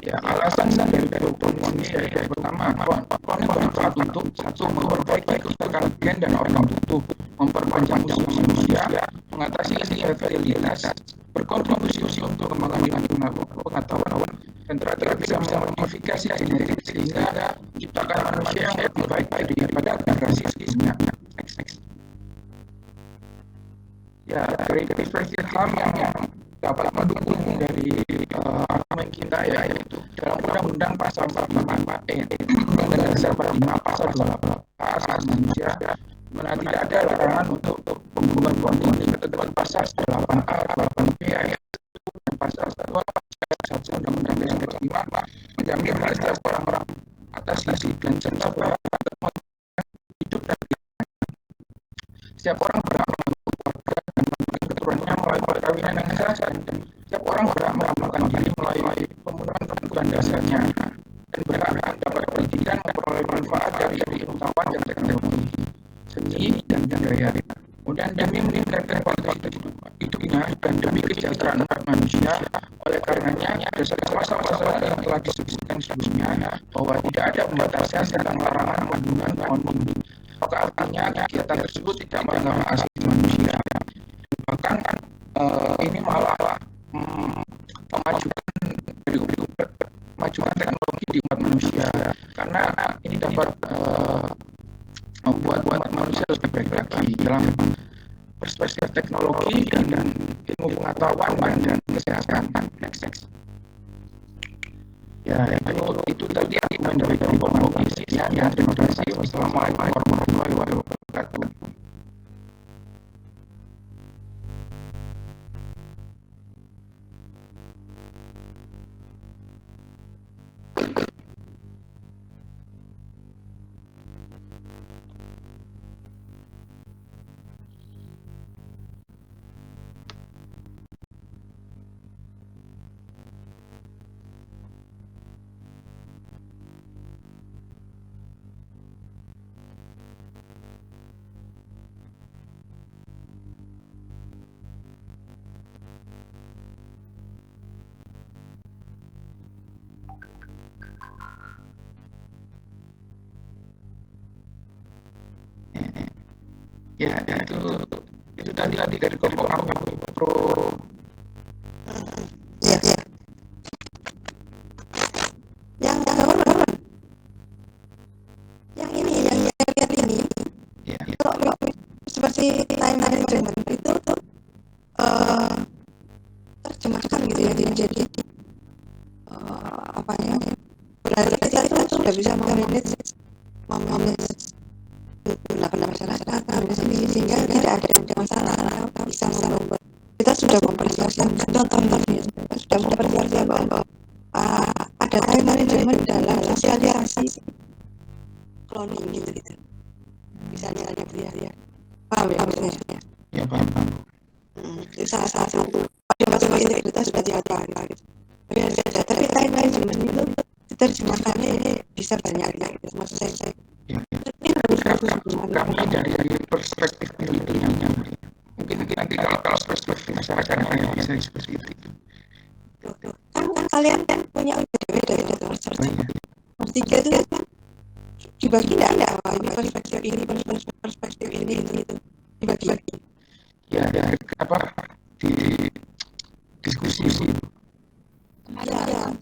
Alasan dari cloning ini yaitu pertama, cloning bermanfaat untuk satu memperbaiki kerusakan gen dan organ tubuh, memperpanjang usia manusia, mengatasi mengatasi infertilitas, berkontribusi untuk pengembangan pengetahuan, dan terakhir bisa memodifikasi genetik sehingga menciptakan manusia yang lebih baik daripada generasi sebelumnya. Ya, dari perspektif HAM yang dapat mendukung dari argumen kita yaitu dalam Undang-Undang Pasal 44E, Undang-Undang Dasar 45 Pasal 28 hak asasi manusia, mana tidak ada larangan untuk pembunuhan ini. Ketentuan pasal 8A, 8B ayat 1 dan pasal 1 Undang-Undang Dasar 45 menjamin hak setiap orang atas nasib dan jangka hidup dan setiap orang berhak keturunannya melalui perkawinan yang sah, dan setiap orang berhak melakukan diri melalui pembunuhan kebutuhan dasarnya, dan berhak mendapat pendidikan memperoleh manfaat dari pengetahuan dan teknologi, seni dan budaya. Kemudian demi meningkatkan kualitas hidupnya dan demi kesejahteraan umat manusia, oleh karenanya berdasarkan pasal-pasal yang telah disebutkan sebelumnya bahwa tidak ada pembatasan tentang larangan pembunuhan ini. Maka artinya kegiatan tersebut tidak melanggar hak asasi manusia. Bahkan ini malah memajukan teknologi di umat manusia, karena ini dapat membuat manusia lebih baik lagi dalam perspektif teknologi dan ilmu pengetahuan dan kesehatan. Ya, itu tadi argumen dari kelompok komisi. Ya, terima kasih. Wassalamualaikum warahmatullahi wabarakatuh. Ya, itu tadi dari kelompok kami pro. Ya. Yang ini yang lihat ini. Ya. Kalau seperti time management itu terjemahkan gitu ya, jadi apa ya? Berarti kita itu sudah bisa memanage masyarakat sehingga tidak ada masalah, bisa membuat kita sudah mempersiapkan contohnya kita sudah mempersiapkan bahwa ada time management dalam sosialisasi cloning gitu misalnya ya paham ya maksudnya Ya, paham. Itu salah satu pada masa kita sudah diatur gitu. Tapi time management itu diterjemahkannya ini bisa banyak gitu maksud saya. Kami dari perspektif penelitiannya, mungkin nanti kalau perspektif masyarakatnya bisa seperti itu. Kan kalian punya beda-beda pertiga itu kan dibagi enggak ini perspektif ini gitu dibagi. Ya, apa di diskusi Kemarin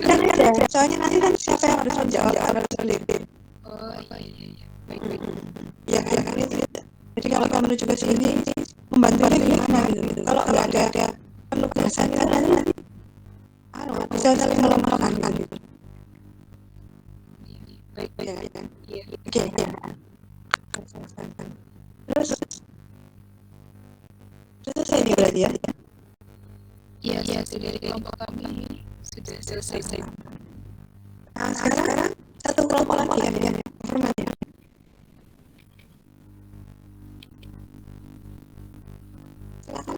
kan ada. Soalnya nanti kan siapa yang harus menjawab kalau terlibat. Oh iya. Baik. Ya kan itu. Jadi kalau kamu menuju ke sini membantunya gimana gitu. Kalau nggak ada penugasan kan nanti bisa saling melemahkan kan gitu. Baik. Ya. Iya. Oke. Terus saya di berarti ya. Iya, dari kelompok kami sudah selesai. Nah, sekarang satu kelompok lagi ya, informasi. Silakan.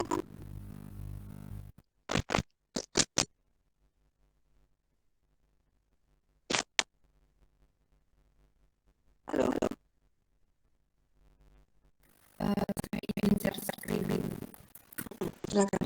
Halo. Saya ingin share screen. Silakan.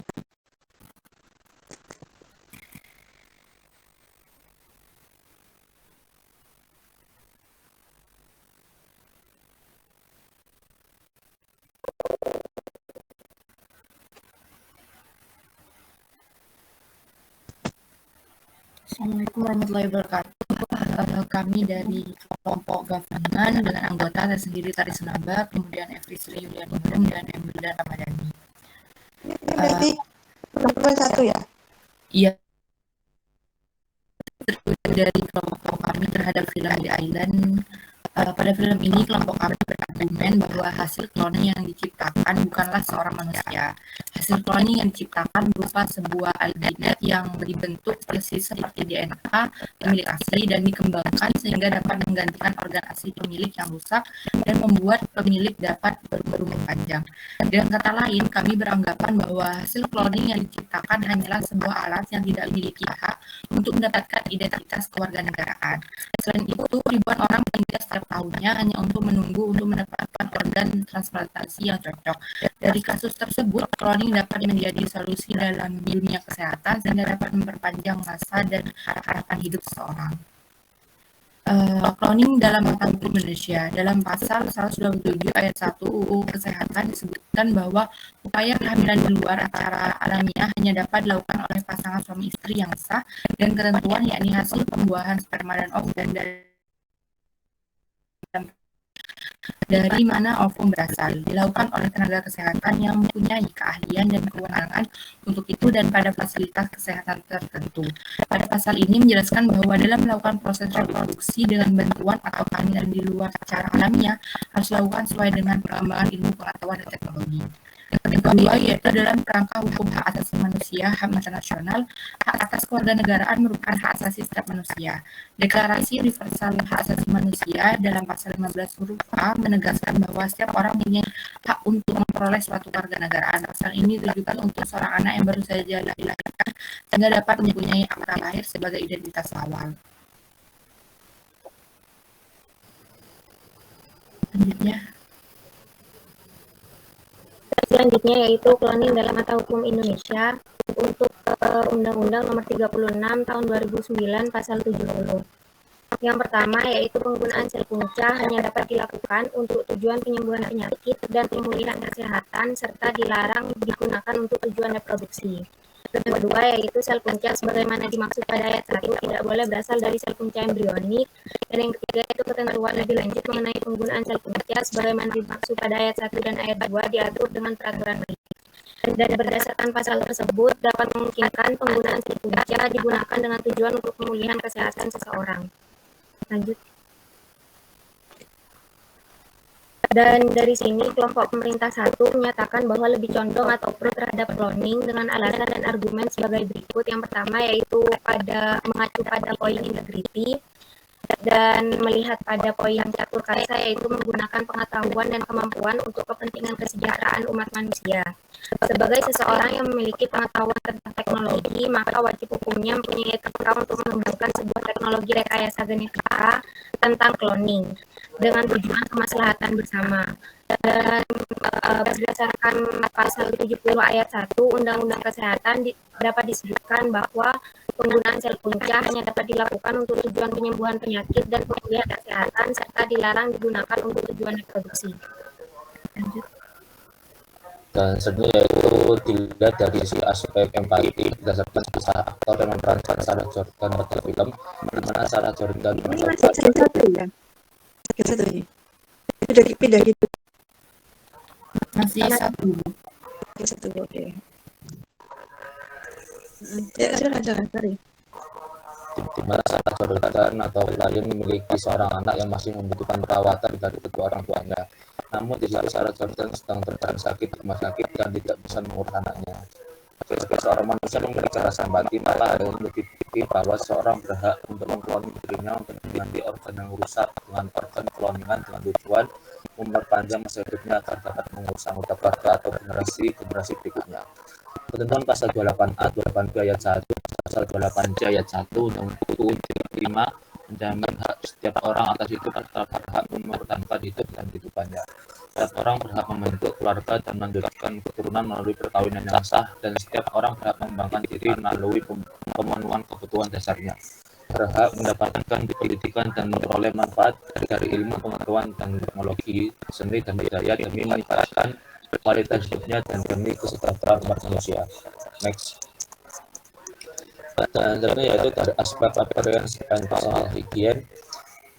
Assalamualaikum warahmatullahi wabarakatuh. Kami dari kelompok Government dengan anggota saya sendiri Tari Senaba, kemudian Efrisri Yulianingrum dan Emil dan Ramadhani. Ini berarti nomor 1 ya? Iya, dari kelompok kami terhadap film The Island. Pada film ini kelompok kami berargumen bahwa hasil cloning yang diciptakan bukanlah seorang manusia. Hasil cloning yang diciptakan berupa sebuah alginet yang dibentuk persis seperti DNA pemilik asli dan dikembangkan sehingga dapat menggantikan organ asli pemilik yang rusak dan membuat pemilik dapat berumur panjang. Dengan kata lain, kami beranggapan bahwa hasil cloning yang diciptakan hanyalah sebuah alat yang tidak memiliki hak untuk mendapatkan identitas kewarganegaraan. Selain itu, ribuan orang meninggal setiap tahunnya hanya untuk menunggu untuk mendapatkan organ transplantasi yang cocok. Dari kasus tersebut, cloning dapat menjadi solusi dalam dunia kesehatan sehingga dapat memperpanjang masa dan harapan hidup seseorang. Cloning dalam mata hukum Indonesia. Dalam pasal 127 ayat 1 UU Kesehatan disebutkan bahwa upaya kehamilan di luar acara alamiah hanya dapat dilakukan oleh pasangan suami istri yang sah dan ketentuan yakni hasil pembuahan sperma dan ovum dari mana ovum berasal dilakukan oleh tenaga kesehatan yang mempunyai keahlian dan kewenangan untuk itu dan pada fasilitas kesehatan tertentu. Pada pasal ini menjelaskan bahwa dalam melakukan proses reproduksi dengan bantuan atau kehamilan di luar secara alamiah harus dilakukan sesuai dengan perkembangan ilmu pengetahuan dan teknologi. Yang kedua yaitu dalam kerangka hukum hak asasi manusia, HAM internasional, hak atas kewarganegaraan merupakan hak asasi setiap manusia. Deklarasi Universal Hak Asasi Manusia dalam pasal 15 huruf A menegaskan bahwa setiap orang punya hak untuk memperoleh suatu kewarganegaraan. Pasal ini ditujukan untuk seorang anak yang baru saja dilahirkan sehingga dapat mempunyai akta lahir sebagai identitas awal. Selanjutnya yaitu cloning dalam mata hukum Indonesia untuk Undang-Undang Nomor 36 Tahun 2009 Pasal 70. Yang pertama yaitu penggunaan sel punca hanya dapat dilakukan untuk tujuan penyembuhan penyakit dan pemulihan kesehatan serta dilarang digunakan untuk tujuan reproduksi. Yang kedua yaitu sel punca sebagaimana dimaksud pada ayat 1 tidak boleh berasal dari sel punca embrionik. Dan yang ketiga itu ketentuan lebih lanjut mengenai penggunaan sel punca sebagaimana dimaksud pada ayat 1 dan ayat 2 diatur dengan peraturan menteri. Dan berdasarkan pasal tersebut dapat memungkinkan penggunaan sel punca digunakan dengan tujuan untuk pemulihan kesehatan seseorang. Lanjut. Dan dari sini kelompok pemerintah 1 menyatakan bahwa lebih condong atau pro terhadap cloning dengan alasan dan argumen sebagai berikut. Yang pertama yaitu mengacu pada poin integrity dan melihat pada poin catur kasa yaitu menggunakan pengetahuan dan kemampuan untuk kepentingan kesejahteraan umat manusia. Sebagai seseorang yang memiliki pengetahuan tentang teknologi, maka wajib hukumnya mempunyai etika untuk mengembangkan sebuah teknologi rekayasa genetika tentang cloning dengan tujuan kemaslahatan bersama. Dan berdasarkan pasal 70 ayat 1 Undang-Undang Kesehatan dapat disebutkan bahwa penggunaan sel punca hanya dapat dilakukan untuk tujuan penyembuhan penyakit dan pemulihan kesehatan serta dilarang digunakan untuk tujuan reproduksi. Lanjut. Dan sebenarnya itu dilihat dari si aspek empati berdasarkan kisah aktor yang memerankan Sarah Jordan pada film di mana Sarah Jordan ini masih satu ya? Satu ini. Pindah gitu. Masih satu. Oke. Ya, silakan, sorry. Di mana Sarah Jordan atau klien memiliki seorang anak yang masih membutuhkan perawatan dari kedua orang tuanya. Namun di situ Sarah Jordan sedang terkena sakit di rumah sakit dan tidak bisa mengurus anaknya. Sebagai seorang manusia memiliki rasa empati, maka hal ini dipikir bahwa seorang berhak untuk mengkloning dirinya untuk mengganti organ yang rusak dengan organ kloningan dengan tujuan memperpanjang masa hidupnya agar dapat mengurus anggota keluarga atau generasi berikutnya. Ketentuan pasal 28A, 28B ayat 1, pasal 28C ayat 1 Undang-Undang UU 35 menjamin hak setiap orang atas hidup serta berhak mempertahankan hidup dan kehidupannya. Setiap orang berhak membentuk keluarga dan melanjutkan keturunan melalui perkawinan yang sah, dan setiap orang berhak mengembangkan diri melalui pemenuhan kebutuhan dasarnya. Berhak mendapatkan pendidikan dan memperoleh manfaat dari ilmu, pengetahuan, dan teknologi, seni, dan budaya demi meningkatkan kualitas hidupnya dan demi kesejahteraan umat manusia. Next. Selanjutnya yaitu dari aspek appearance and personal hygiene.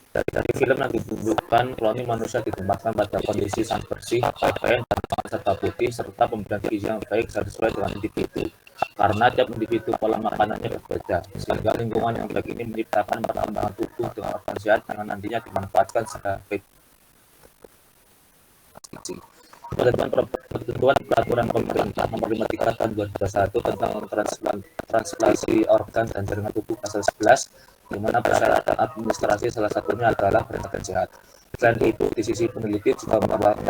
Dari film yang ditunjukkan cloning manusia ditempatkan pada kondisi sangat bersih, pakaian dan serta putih, serta pemberian gizi yang baik sesuai dengan individu. Karena tiap individu pola makanannya berbeda, sehingga lingkungan yang baik ini menciptakan perkembangan tubuh dengan organ sehat yang nantinya dimanfaatkan secara baik. Ketentuan peraturan pemerintah nomor 53 tahun 2021 tentang transplantasi organ dan jaringan tubuh pasal 11, di mana persyaratan administrasi salah satunya adalah berbadan sehat. Selain itu, di sisi peneliti juga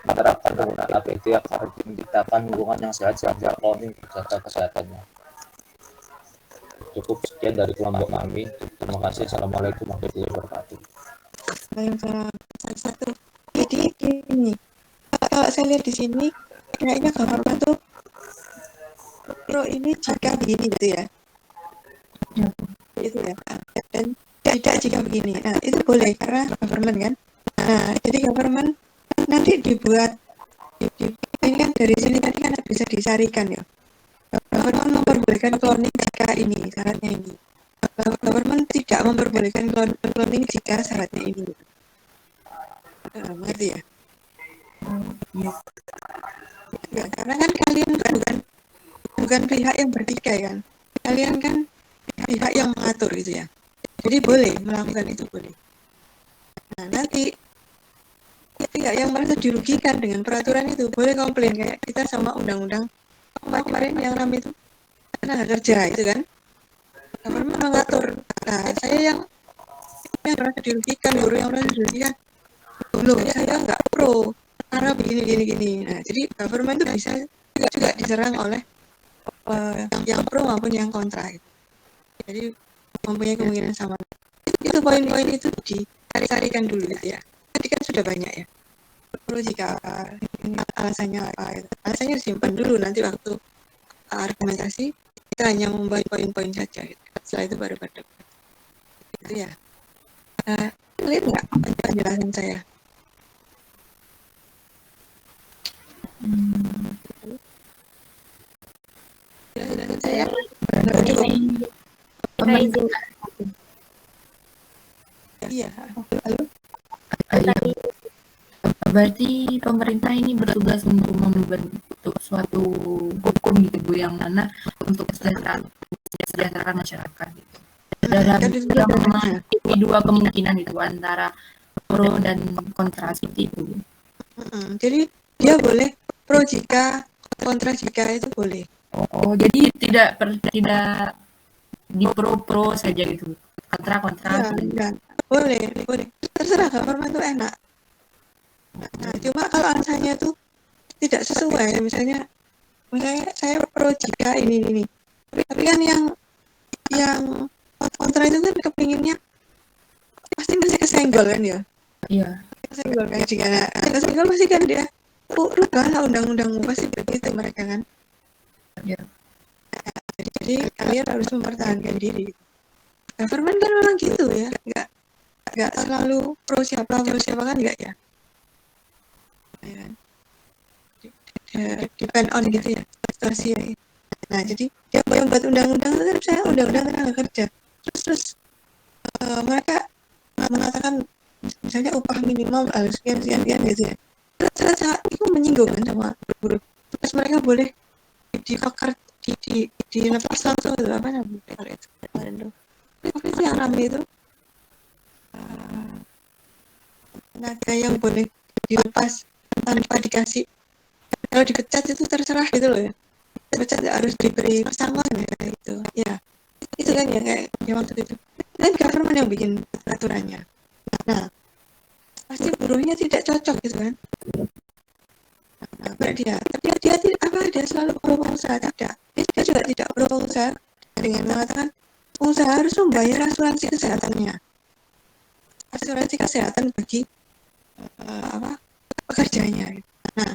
menerapkan penggunaan APD agar menciptakan lingkungan yang sehat sehingga cloning terjaga kesehatannya. Cukup sekian dari kelompok kami. Terima kasih. Assalamualaikum warahmatullahi wabarakatuh. Satu. Jadi gini, kalau saya lihat di sini kayaknya government tuh pro ini jika begini gitu ya. Itu ya. Dan tidak jika begini. Nah, itu boleh karena government kan. Nah, jadi government nanti dibuat ini kan dari sini tadi kan bisa disarikan ya. Government memperbolehkan cloning jika ini syaratnya ini. Government tidak memperbolehkan cloning jika syaratnya ini. Ngerti ya? Ya, karena kan kalian bukan pihak yang bertikai kan. Kalian kan pihak yang mengatur gitu ya. Jadi boleh melakukan itu boleh. Nah, nanti pihak yang merasa dirugikan dengan peraturan itu boleh komplain kayak kita sama undang-undang kemarin yang ramai itu tenaga kerja itu kan. Government mengatur. Nah, saya yang merasa dirugikan, guru yang merasa dirugikan. Belum, saya nggak pro karena begini. Nah, jadi government itu bisa juga diserang oleh yang pro maupun yang kontra. Gitu. Jadi mempunyai kemungkinan sama. Itu poin-poin itu dicari-carikan dulu gitu ya. Tadi kan sudah banyak ya. Pro jika alasannya apa? Gitu. Alasannya disimpan dulu nanti waktu argumentasi kita hanya membuat poin-poin saja. Gitu. Setelah itu baru berdebat. Itu ya. Lihat nggak penjelasan saya? Saya iya. Berarti pemerintah ini bertugas untuk membentuk suatu hukum gitu Bu, yang mana untuk kesejahteraan masyarakat gitu. Dalam dua kemungkinan itu antara pro dan kontra seperti itu. Jadi dia boleh pro jika, kontra jika itu boleh. Oh, jadi tidak di pro saja gitu, kontra. Ya, boleh. Terserah government itu enak. Nah, cuma kalau alasannya tuh tidak sesuai, misalnya saya pro jika ini. Tapi kan yang kontra itu kan kepinginnya pasti kesenggol kan ya. Iya. Kesenggol kan jika kesenggol pasti kan dia rubahlah undang-undangmu, pasti begitu mereka kan. Ya. Jadi kalian harus mempertahankan diri. Government kan memang gitu ya, nggak selalu pro siapa kan enggak ya. Depend on gitu ya, situasi ya. Nah, jadi dia yang buat undang-undang itu kan saya undang-undang tenaga kerja. Terus mereka mengatakan misalnya upah minimal harus sekian gitu ya. Terus itu menyinggung kan sama buruh. Terus mereka boleh dipakar dilepas langsung itu apa namanya itu yang ramai itu tenaga yang boleh dilepas tanpa dikasih, kalau dipecat itu terserah gitu loh ya, dipecat harus diberi pesangon ya gitu ya, itu kan ya kayak waktu itu dan government yang bikin peraturannya. Nah pasti buruhnya tidak cocok gitu kan. Nah, dia selalu pro pengusaha, tidak, dia juga tidak pro pengusaha dengan mengatakan pengusaha harus membayar asuransi kesehatan bagi pekerjanya. Nah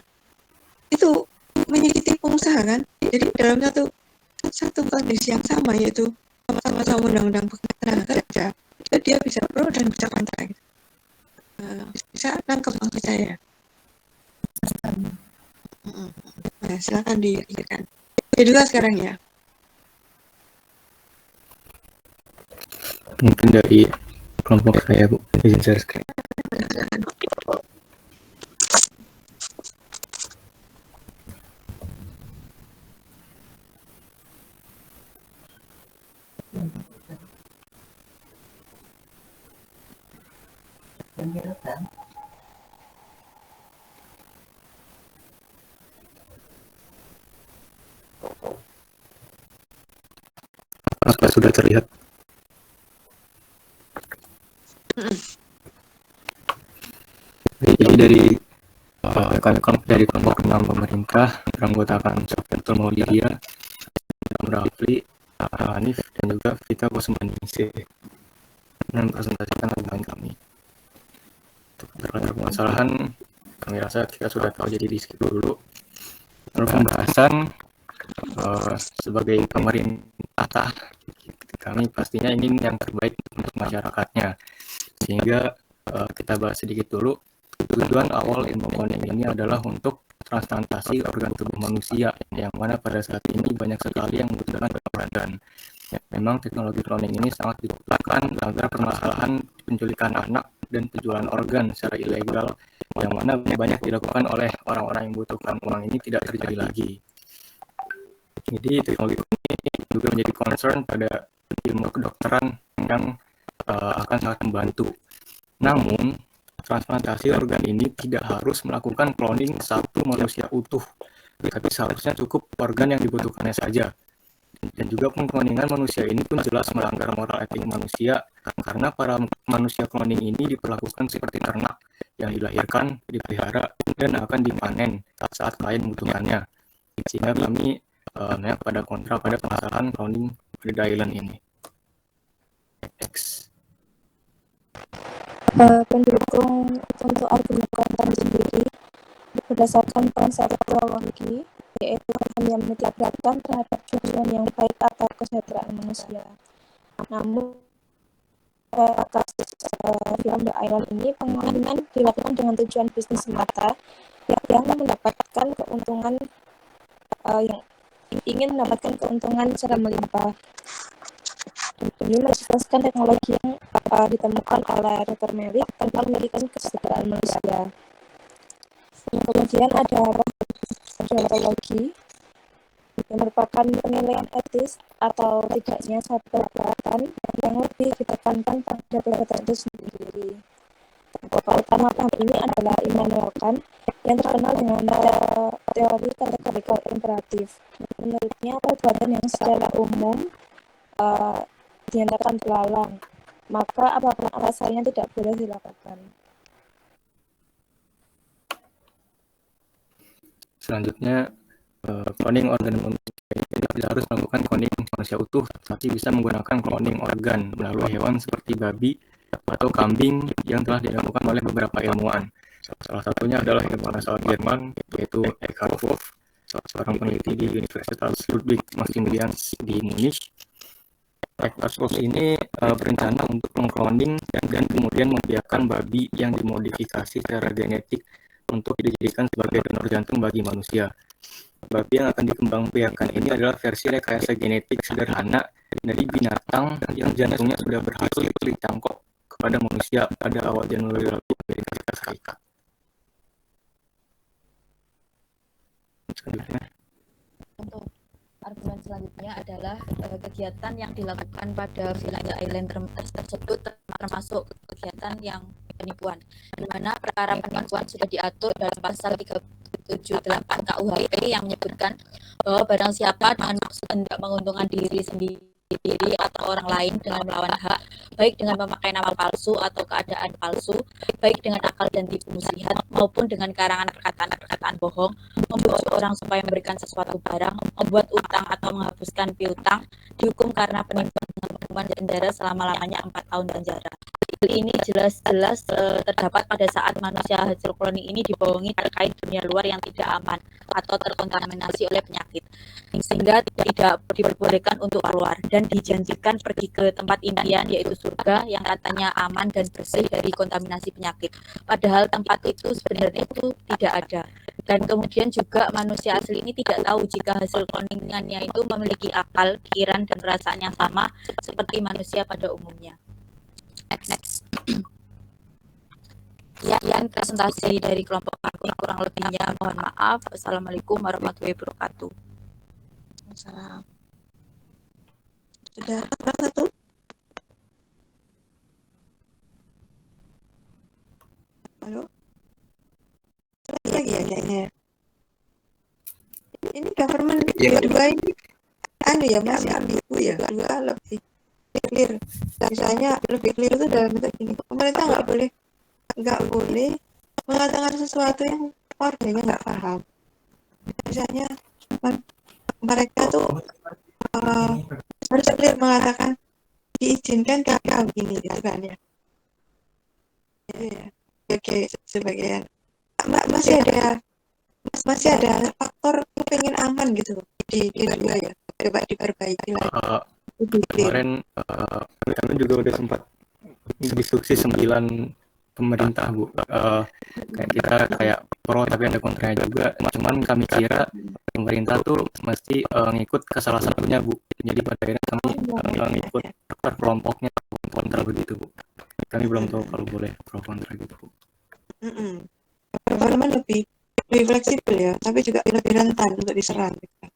itu menyakiti pengusaha kan. Jadi dalam satu kondisi yang sama, yaitu sama-sama undang-undang tenaga kerja, dia bisa pro dan bisa kontra gitu. Bisa nangkep maksud saya. Nah, silakan dipikirkan. Kedua sekarang ya. Mungkin dari kelompok saya, Bu. Izin share screen. Apa sudah terlihat? Jadi dari dari kelompok 6 pemerintah beranggotakan Sofyan Maulidia, Rafli, Hanif, dan juga Vita Kusumani dan presentasikan argumen kami. Untuk permasalahan, kami rasa kita sudah tahu, jadi di skip dulu. Menurut pembahasan, sebagai pemerintah, kami pastinya ingin yang terbaik untuk masyarakatnya. Sehingga kita bahas sedikit dulu. Tujuan awal ilmu cloning ini adalah untuk transplantasi organ tubuh manusia, yang mana pada saat ini banyak sekali yang membutuhkan organ. Memang teknologi cloning ini sangat dibutuhkan agar permasalahan penculikan anak dan penjualan organ secara ilegal, yang mana banyak dilakukan oleh orang-orang yang membutuhkan uang ini, tidak terjadi lagi. Jadi teknologi ini juga menjadi concern pada ilmu kedokteran yang akan sangat membantu. Namun, transplantasi organ ini tidak harus melakukan cloning satu manusia utuh, tapi seharusnya cukup organ yang dibutuhkannya saja. Dan juga pengkloningan manusia ini pun jelas melanggar moral etik manusia, karena para manusia cloning ini diperlakukan seperti ternak yang dilahirkan, dipelihara, dan akan dipanen saat klien membutuhkannya. Sehingga kami pada kontra pada permasalahan cloning pada island ini. Next. Pendukung untuk argumen konten sendiri berdasarkan konsep teologi, yaitu yang menitik beratkan terhadap tujuan yang baik atau kesejahteraan manusia. Namun kasus film The Island ini pengalihan dilakukan dengan tujuan bisnis semata yang mendapatkan keuntungan yang ingin mendapatkan keuntungan secara melimpah. Ini menjelaskan teknologi yang ditemukan oleh Dr. Merrick tanpa memiliki kesejahteraan manusia. Kemudian ada deontologi yang merupakan penilaian etis atau tidaknya suatu perbuatan yang lebih ditekankan pada perbuatan itu sendiri. Tokoh utama paham ini adalah Immanuel Kant yang terkenal dengan teori kategorikal imperatif. Menurutnya, perbuatan yang secara umum dinyatakan terlarang, maka apapun alasannya tidak boleh dilakukan. Selanjutnya, cloning organ manusia tidak harus melakukan cloning manusia utuh, tapi bisa menggunakan cloning organ melalui hewan seperti babi atau kambing yang telah dilakukan oleh beberapa ilmuwan. Salah satunya adalah ilmuwan asal Jerman, yaitu Eckhard Wolff, seorang peneliti di Universitas Ludwig Maximilians di Munich. Eckhard Wolff ini berencana untuk mengcloning dan kemudian membiarkan babi yang dimodifikasi secara genetik untuk dijadikan sebagai donor jantung bagi manusia. Babi yang akan dikembangbiakan ini adalah versi rekayasa genetik sederhana dari binatang yang jantungnya sudah berhasil dicangkok kepada manusia pada awal Januari lalu Amerika Serikat. Untuk argumen selanjutnya adalah kegiatan yang dilakukan pada film The Island tersebut termasuk kegiatan yang penipuan, di mana perkara penipuan sudah diatur dalam pasal 378 KUHP yang menyebutkan bahwa barang siapa dengan maksud hendak menguntungkan diri sendiri atau orang lain dengan melawan hak, baik dengan memakai nama palsu atau keadaan palsu, baik dengan akal dan tipu muslihat maupun dengan karangan perkataan bohong, membujuk orang supaya memberikan sesuatu barang, membuat utang atau menghapuskan piutang, dihukum karena penipuan dengan hukuman penjara selama-lamanya 4 tahun penjara. Ini jelas-jelas terdapat pada saat manusia hasil cloning ini dibohongi terkait dunia luar yang tidak aman atau terkontaminasi oleh penyakit, sehingga tidak diperbolehkan untuk keluar dan dijanjikan pergi ke tempat impian, yaitu surga yang katanya aman dan bersih dari kontaminasi penyakit. Padahal tempat itu sebenarnya itu tidak ada. Dan kemudian juga manusia asli ini tidak tahu jika hasil cloningannya itu memiliki akal, pikiran, dan perasaan yang sama seperti manusia pada umumnya. Next. Sekian presentasi dari kelompok kami, kurang lebihnya mohon maaf. Assalamualaikum warahmatullahi wabarakatuh. Salam. Sudah satu? Halo? Lagi ya kayaknya. Ini government dua ini ya masih ambigu ya, dua lebih clear. Misalnya lebih clear itu dalam bentuk ini, pemerintah nggak boleh mengatakan sesuatu yang warganya nggak paham. Misalnya mereka tuh harus clear mengatakan diizinkan kakak begini gitu kan ya. Gitu ya. Oke, sebagian masih ada faktor pengen aman gitu di dua ya, coba diperbaiki lagi. Kemarin kami juga udah sempat diskusi 9 pemerintah, Bu. Kayak kita kayak pro tapi ada kontranya juga. Cuman kami kira pemerintah tuh mesti ngikut ke salah satunya, Bu. Jadi pada akhirnya kami ngikut per kelompoknya kontra begitu, Bu. Kami belum tahu kalau boleh pro kontra gitu, Bu. Government lebih fleksibel ya, tapi juga lebih rentan untuk diserang gitu.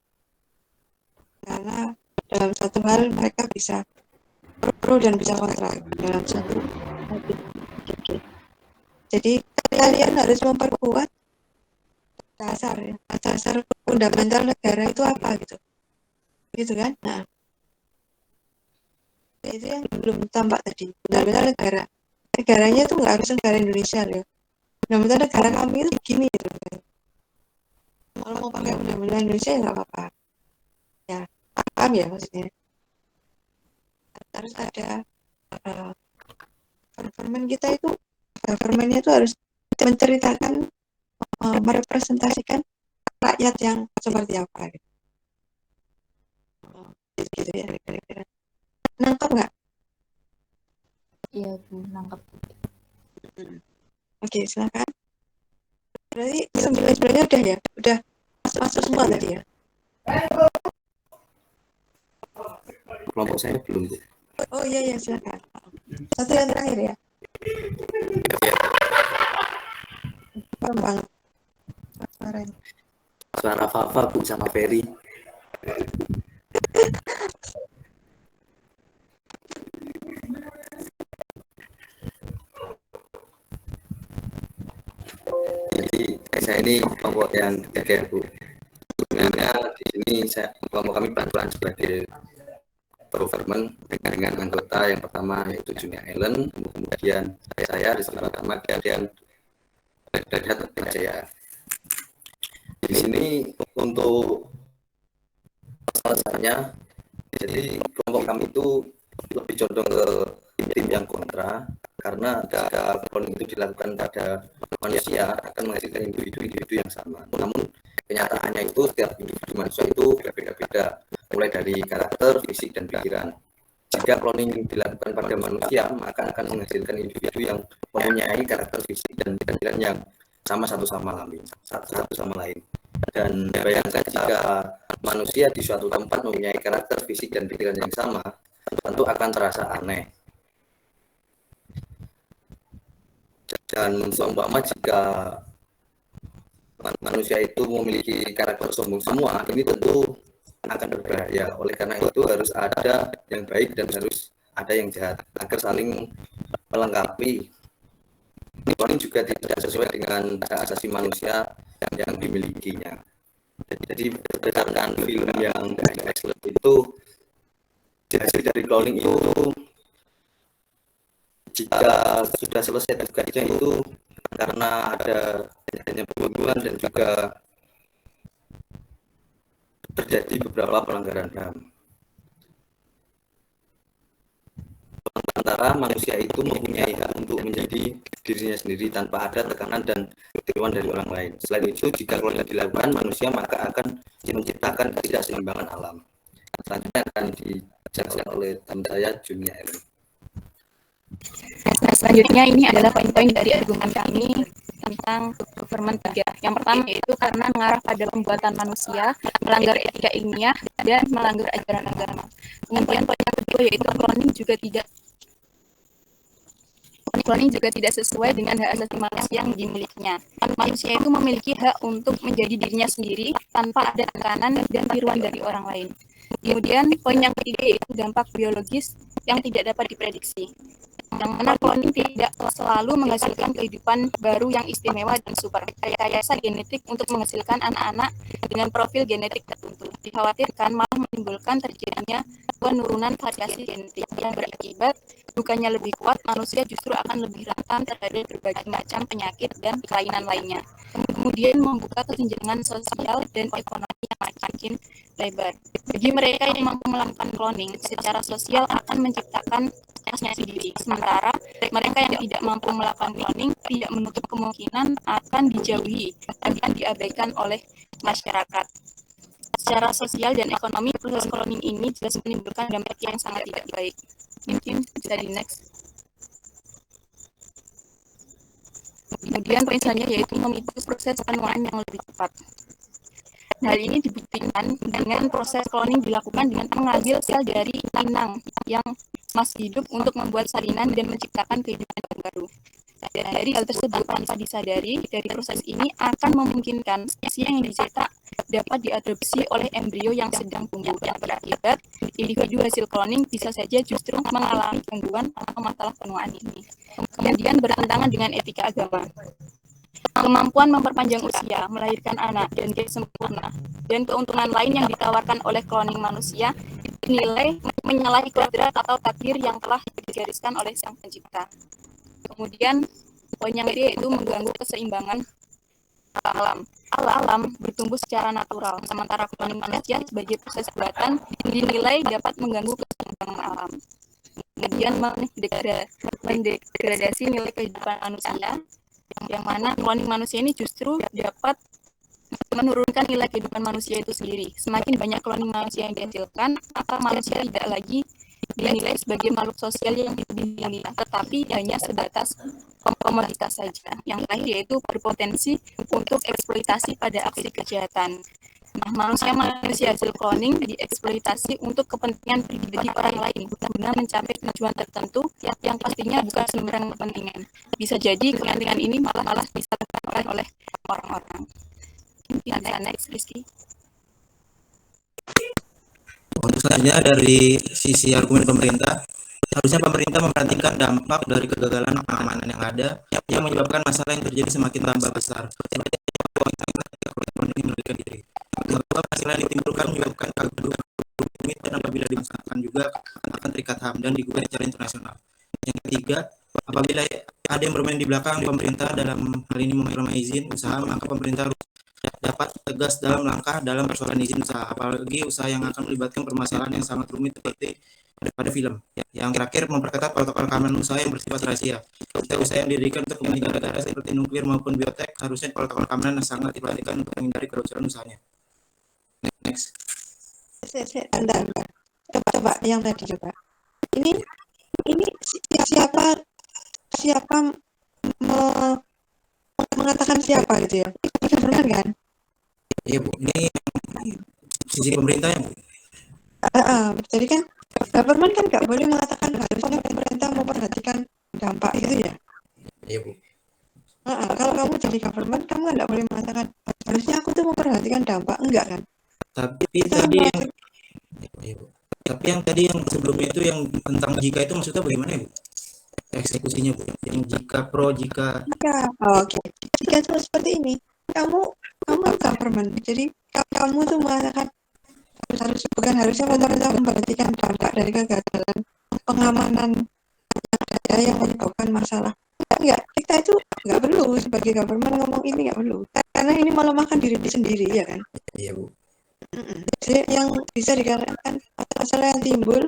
Karena dalam satu hal mereka bisa pro dan bisa kontra dalam satu. Jadi kalian harus memperkuat dasar fundamental negara itu apa gitu kan. Nah, itu yang belum tampak tadi, fundamental negaranya itu nggak harus negara Indonesia loh. Fundamental negara kami itu begini gitu kan. Kalau mau pakai fundamental Indonesia ya nggak apa-apa ya, paham ya maksudnya. Harus ada government kita itu, governmentnya itu harus menceritakan, merepresentasikan rakyat yang seperti apa gitu. Gitu ya kira-kira. Nangkap nggak? Iya Bu, nangkap. Oke, silakan. Berarti 9 udah ya, udah masuk semua tadi ya. Kelompok saya belum, Bu. Oh iya silakan. Satu yang terakhir ya. Paham banget. Suara Fafa, Bu, sama Ferry. Jadi saya ini kelompok yang ketiga, Bu. Sebenarnya di sini kelompok kami pelan-pelan sebagai government dengan anggota yang pertama yaitu Junior Island, kemudian saya di sebelah pertama, kemudian dari Jaya. Di sini untuk masalahnya, jadi kelompok kami itu lebih condong ke tim yang kontra karena jika cloning itu dilakukan pada manusia akan menghasilkan individu yang sama. Namun kenyataannya itu setiap individu manusia itu berbeda-beda, mulai dari karakter, fisik, dan pikiran. Jika cloning dilakukan pada manusia, maka akan menghasilkan individu yang mempunyai karakter, fisik, dan pikiran yang sama satu sama lain. Dan bayangkan jika manusia di suatu tempat mempunyai karakter, fisik, dan pikiran yang sama, tentu akan terasa aneh. Dan seumpama jika manusia itu memiliki karakter sombong semua, ini tentu akan berbahaya. Oleh karena itu harus ada yang baik dan harus ada yang jahat agar saling melengkapi. Cloning juga tidak sesuai dengan hak asasi manusia yang dimilikinya. Jadi berdasarkan film yang excellent itu, hasil dari cloning itu jika sudah selesai tugasnya itu karena adanya pembunuhan dan juga terjadi beberapa pelanggaran HAM. Sementara manusia itu mempunyai hak untuk menjadi dirinya sendiri tanpa ada tekanan dan tiruan dari orang lain. Selain itu, jika cloning dilakukan manusia, maka akan menciptakan ketidakseimbangan alam. Selanjutnya akan dijelaskan oleh teman saya Junior. Selanjutnya ini adalah poin-poin dari argumen kami tentang government 3. Yang pertama yaitu karena mengarah pada pembuatan manusia, melanggar etika ilmiah, dan melanggar ajaran agama. Kemudian poin yang kedua yaitu cloning juga tidak Cloning juga tidak sesuai dengan hak asasi manusia yang dimilikinya. Manusia itu memiliki hak untuk menjadi dirinya sendiri tanpa ada tekanan dan tiruan dari orang lain. Kemudian poin yang ketiga yaitu dampak biologis yang tidak dapat diprediksi. Yang mana cloning tidak selalu menghasilkan kehidupan baru yang istimewa dan super. Rekayasa genetik untuk menghasilkan anak-anak dengan profil genetik tertentu dikhawatirkan malah menimbulkan terjadinya penurunan variasi genetik yang berakibat bukannya lebih kuat, manusia justru akan lebih rentan terhadap berbagai macam penyakit dan kelainan lainnya. Kemudian membuka kesenjangan sosial dan ekonomi yang makin lebar. Bagi mereka yang mampu melakukan cloning, secara sosial akan menciptakan khasnya sendiri. Sementara mereka yang tidak mampu melakukan cloning tidak menutup kemungkinan akan dijauhi, akan diabaikan oleh masyarakat. Secara sosial dan ekonomi, proses cloning ini jelas menimbulkan dampak yang sangat tidak baik. Mungkin bisa di next. Kemudian poin selanjutnya yaitu memicu proses penuaan yang lebih cepat. Hal ini dibuktikan dengan proses cloning dilakukan dengan mengambil sel dari inang yang masih hidup untuk membuat salinan dan menciptakan kehidupan yang baru. Dan dari hal tersebut tanpa disadari, dari proses ini akan memungkinkan spesies yang dicetak dapat diadopsi oleh embrio yang sedang tumbuh, yang berakibat individu hasil cloning bisa saja justru mengalami gangguan atau masalah penuaan ini. Kemudian bertentangan dengan etika agama. Kemampuan memperpanjang usia, melahirkan anak, dan gen sempurna, dan keuntungan lain yang ditawarkan oleh cloning manusia dinilai menyalahi kodrat atau takdir yang telah digariskan oleh Sang Pencipta. Kemudian poin yang ketiga yaitu mengganggu keseimbangan alam. Alam bertumbuh secara natural, sementara cloning manusia sebagai proses buatan dinilai dapat mengganggu keseimbangan alam. Kemudian mendegradasi nilai kehidupan manusia, yang mana cloning manusia ini justru dapat menurunkan nilai kehidupan manusia itu sendiri. Semakin banyak cloning manusia yang dihasilkan, maka manusia tidak lagi dinilai sebagai makhluk sosial yang dimiliki, tetapi hanya sebatas komoditas saja. Yang terakhir yaitu berpotensi untuk eksploitasi pada aksi kejahatan. Nah, manusia hasil cloning dieksploitasi untuk kepentingan pribadi orang lain guna mencapai tujuan tertentu yang pastinya bukan sembarang kepentingan. Bisa jadi kepentingan ini malah bisa dilakukan oleh orang-orang. Bisa next, Rizky. Untuk selanjutnya dari sisi argumen pemerintah, harusnya pemerintah memperhatikan dampak dari kegagalan pengamanan yang ada yang menyebabkan masalah yang terjadi semakin tambah besar. Bahwa masalah yang ditimbulkan menyebabkan kegaduhan dan apabila dimasalahkan juga akan terikat HAM dan digugat secara internasional. Yang ketiga, apabila ada yang bermain di belakang pemerintah dalam hal ini memegang izin usaha, maka pemerintah harus dapat tegas dalam langkah dalam persoalan izin usaha, apalagi usaha yang akan melibatkan permasalahan yang sangat rumit seperti pada film. Yang terakhir, memperketat protokol keamanan usaha yang bersifat rahasia. Usaha yang didirikan untuk kepentingan negara seperti nuklir maupun biotek, harusnya protokol keamanan sangat diperhatikan untuk menghindari kebocoran usahanya. Next. Bentar. Coba yang tadi coba. Ini siapa mengatakan siapa gitu ya? Itu benar kan? Iya Bu, ini sisi pemerintah ya Bu. Jadi kan government kan nggak boleh mengatakan harusnya pemerintah memperhatikan dampak itu ya. Iya Bu. Kalau kamu jadi government, kamu nggak boleh mengatakan harusnya aku tuh memperhatikan dampak, enggak kan? Tapi yang tadi yang sebelumnya itu yang tentang jika itu maksudnya bagaimana ya Bu? Eksekusinya Bu, yang jika pro jika. Oke. Jika itu seperti ini, kamu government, jadi kamu tuh mengatakan harusnya pemerintah memperhatikan dampak dari kegagalan pengamanan yang menyebabkan masalah. Enggak, kita itu nggak perlu sebagai government ngomong ini, nggak perlu, karena ini melemahkan diri sendiri ya kan. Iya Bu. Jadi yang bisa dikatakan masalah yang timbul,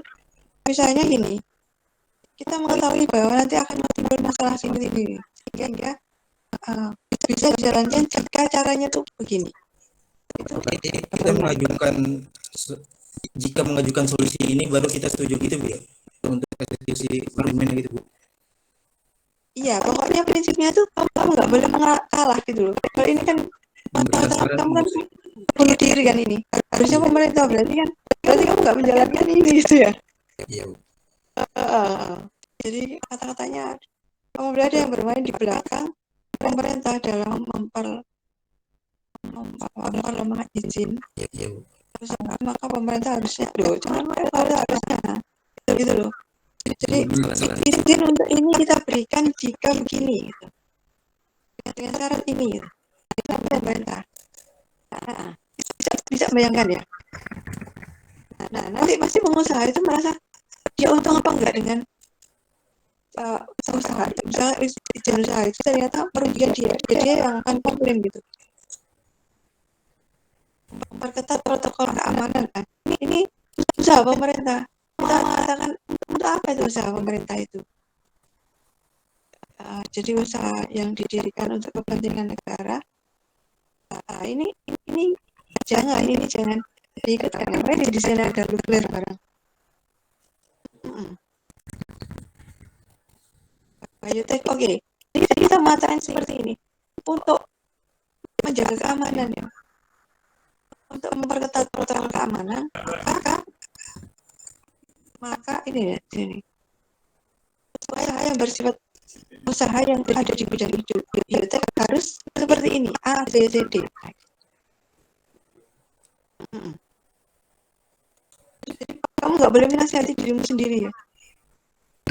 misalnya gini, kita mengetahui bahwa nanti akan timbul masalah sini sehingga bisa dijalankan jika caranya tuh begini. Kita mengajukan, jika mengajukan solusi ini baru kita setuju gitu Bu ya, untuk eksekusi argumen gitu Bu. Iya, pokoknya prinsipnya tuh kamu nggak boleh kalah gitu loh. Kalau ini kan kamu kan bunuh diri kan ini. Harusnya pemerintah berarti kamu nggak menjalankan ini gitu ya. Iya Bu. Jadi kata-katanya apabila ada yang bermain di belakang pemerintah dalam memperlemah izin usaha, maka pemerintah harusnya jangan harusnya gitu loh. Jadi izin untuk ini kita berikan jika begini gitu. Dengan syarat ini gitu. Kita pemerintah. Bisa bayangkan ya. Nah, nanti pasti pengusaha itu merasa dia untung apa enggak dengan izin usaha itu ternyata merugikan dia. Jadi dia yang akan komplain gitu. Memperketat protokol keamanan kan. Ini usaha pemerintah. Kita mengatakan untuk apa itu usaha pemerintah itu? Jadi usaha yang didirikan untuk kepentingan negara. Ini jangan diikutkan. Makanya di sini ada nuklir barang. Biotek, oke. Jadi kita mengatakan seperti ini untuk menjaga keamanan ya. Untuk memperketat protokol keamanan, maka ini ya sini. Usaha yang bersifat usaha yang ada di bidang biotek harus seperti ini, A, B, C, D. Jadi kamu nggak boleh menasihati dirimu sendiri ya.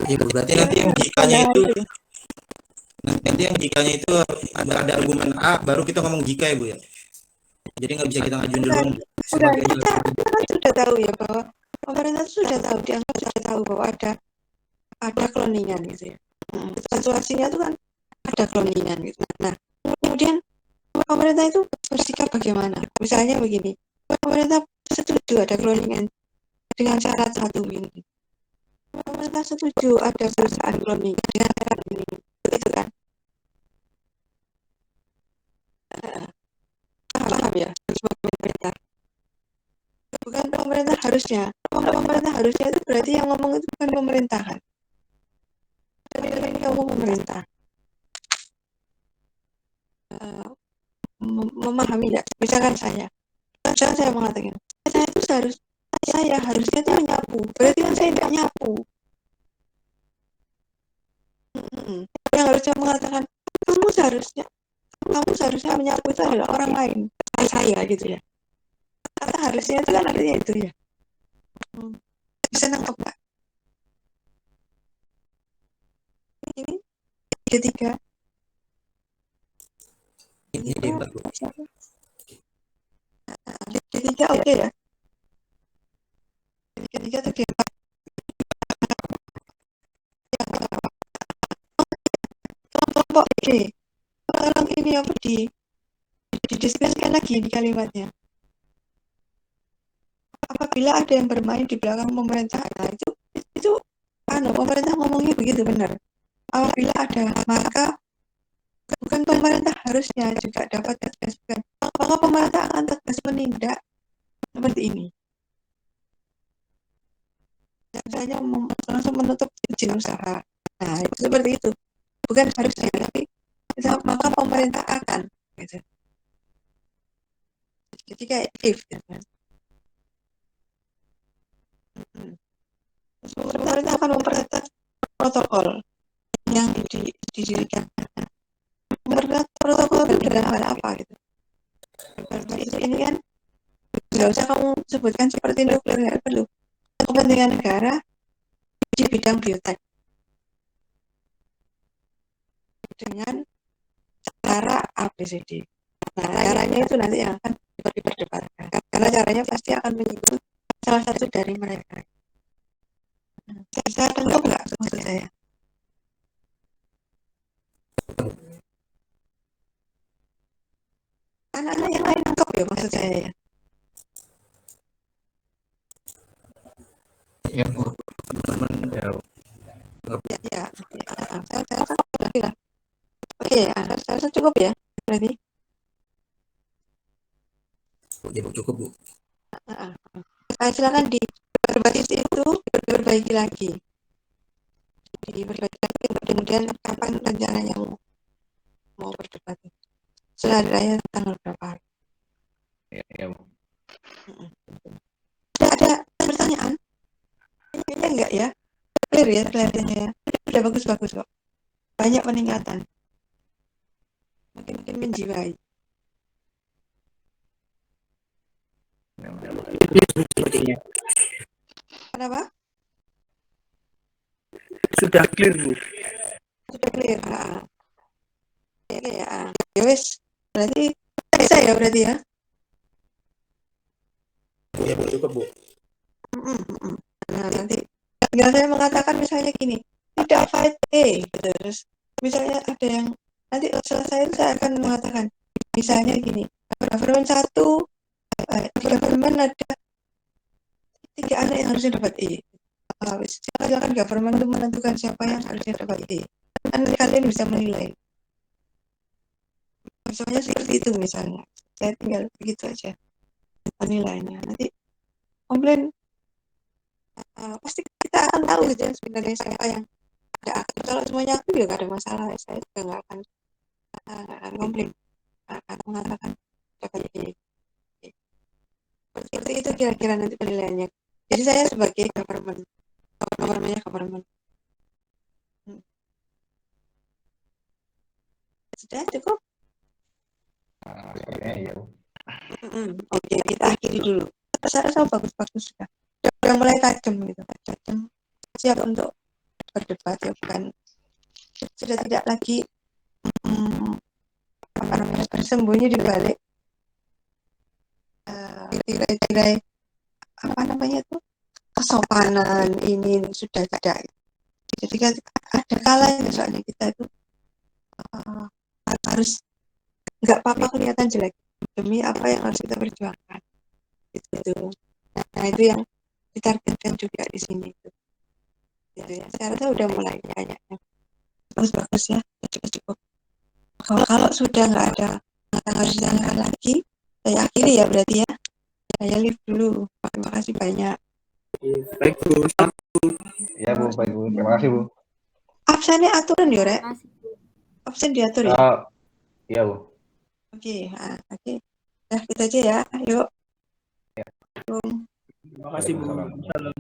Ya berarti nanti yang jikanya itu ada argumen A baru kita ngomong jika ya Bu ya. Jadi nggak bisa kita ngajuin dulu. Kita kan sudah tahu ya bahwa pemerintah sudah tahu, dianggap sudah tahu bahwa ada cloningan gitu ya. Situasinya itu kan ada cloningan gitu. Nah, kemudian pemerintah itu bersikap bagaimana? Misalnya begini, pemerintah setuju ada cloningan dengan syarat satu ini. Pemerintah setuju ada perusahaan cloning dengan syarat ini, itu kan? Paham ya? Pemerintah. Bukan pemerintah harusnya. Pemerintah harusnya itu berarti yang ngomong itu bukan pemerintahan. Ini ngomong pemerintah. Memahami ya. Misalkan saya mengatakan, saya harusnya itu menyapu. Berarti kan saya tidak nyapu. Yang harusnya mengatakan, kamu seharusnya menyapu itu adalah orang lain. Saya gitu ya. Kata harusnya itu kan artinya itu ya. Bisa nangkep Pak? Ini ketiga. Ketiga oke ya. Ketiga itu gimana? Kelompok D. Tolong ini apa didiskusikan lagi di kalimatnya. Apabila ada yang bermain di belakang pemerintah, nah itu pemerintah ngomongnya begitu benar. Apabila ada, maka bukan pemerintah harusnya juga dapat tegaskan. Maka pemerintah akan tegas menindak seperti ini. Misalnya langsung menutup izin usaha. Nah, itu seperti itu. Bukan harusnya, tapi maka pemerintah akan. Gitu. Ketika if, gitu kan. Pemerintah akan memperketat protokol yang didirikan. Memperketat protokol itu dengan hal apa gitu. Ini kan nggak usah kamu sebutkan seperti nuklir, nggak perlu. Kepentingan negara di bidang biotek dengan cara ABCD. Nah, caranya itu nanti yang akan diperdebatkan karena caranya pasti akan menyinggung salah satu dari mereka. Saya tangkap nggak maksud saya? Anak-anak yang lain tangkap ya maksud saya ya? Ya, saya tangkap lagi lah. Oke, saya rasa cukup ya berarti. Cukup Bu. Silakan diperbaiki lagi. Kemudian kapan rencananya mau berdebat? Setelah raya tanggal berapa hari? Ya, Bu. Ada pertanyaan? Ini enggak ya? Clear ya kelihatannya ya? Udah bagus kok. banyak peningkatan, makin menjiwai. Kenapa? Sudah clear, Bu. Sudah clear. Ya, ya wes. Berarti bisa ya berarti ya. Ya, Bu, cukup, Bu. Nah, nanti tinggal saya mengatakan misalnya gini, tidak fight A, terus misalnya ada yang nanti selesai saya akan mengatakan misalnya gini, government 1, government ada 3 anak yang harusnya dapat E. Silakan government itu menentukan siapa yang harusnya dapat E. Nanti kalian bisa menilai. Misalnya seperti itu misalnya. Saya tinggal begitu aja menilainya. Nanti komplain pasti kita akan tahu gitu ya sebenarnya siapa yang ada aktif. Kalau semuanya aktif ya nggak ada masalah. Saya juga nggak akan komplain, akan mengatakan dapat E. Seperti itu kira-kira nanti penilaiannya. Jadi saya sebagai government. Sudah cukup? Iya. Oke, kita akhiri dulu. Saya rasa bagus-bagus sudah. Sudah mulai tajam gitu, tajam. Siap untuk berdebat ya, bukan sudah tidak lagi bersembunyi di balik tirai-tirai kesopanan ini sudah tidak. Jadi kan ada kalanya soalnya kita itu harus nggak apa-apa kelihatan jelek demi apa yang harus kita perjuangkan gitu. Nah itu yang ditargetkan juga di sini gitu ya. Saya rasa udah mulai kayaknya bagus ya, cukup. Kalau sudah nggak ada yang harus ditanyakan lagi, saya akhiri ya berarti ya. Saya leave dulu. Terima kasih banyak. Baik, Bu. Ya, Bu. Baik, Bu. Terima kasih, Bu. Absennya aturan ya, Rek? Absen diatur ya? Iya, Bu. Oke. Nah, kita aja ya. Yuk. Terima kasih, Bu. Salam.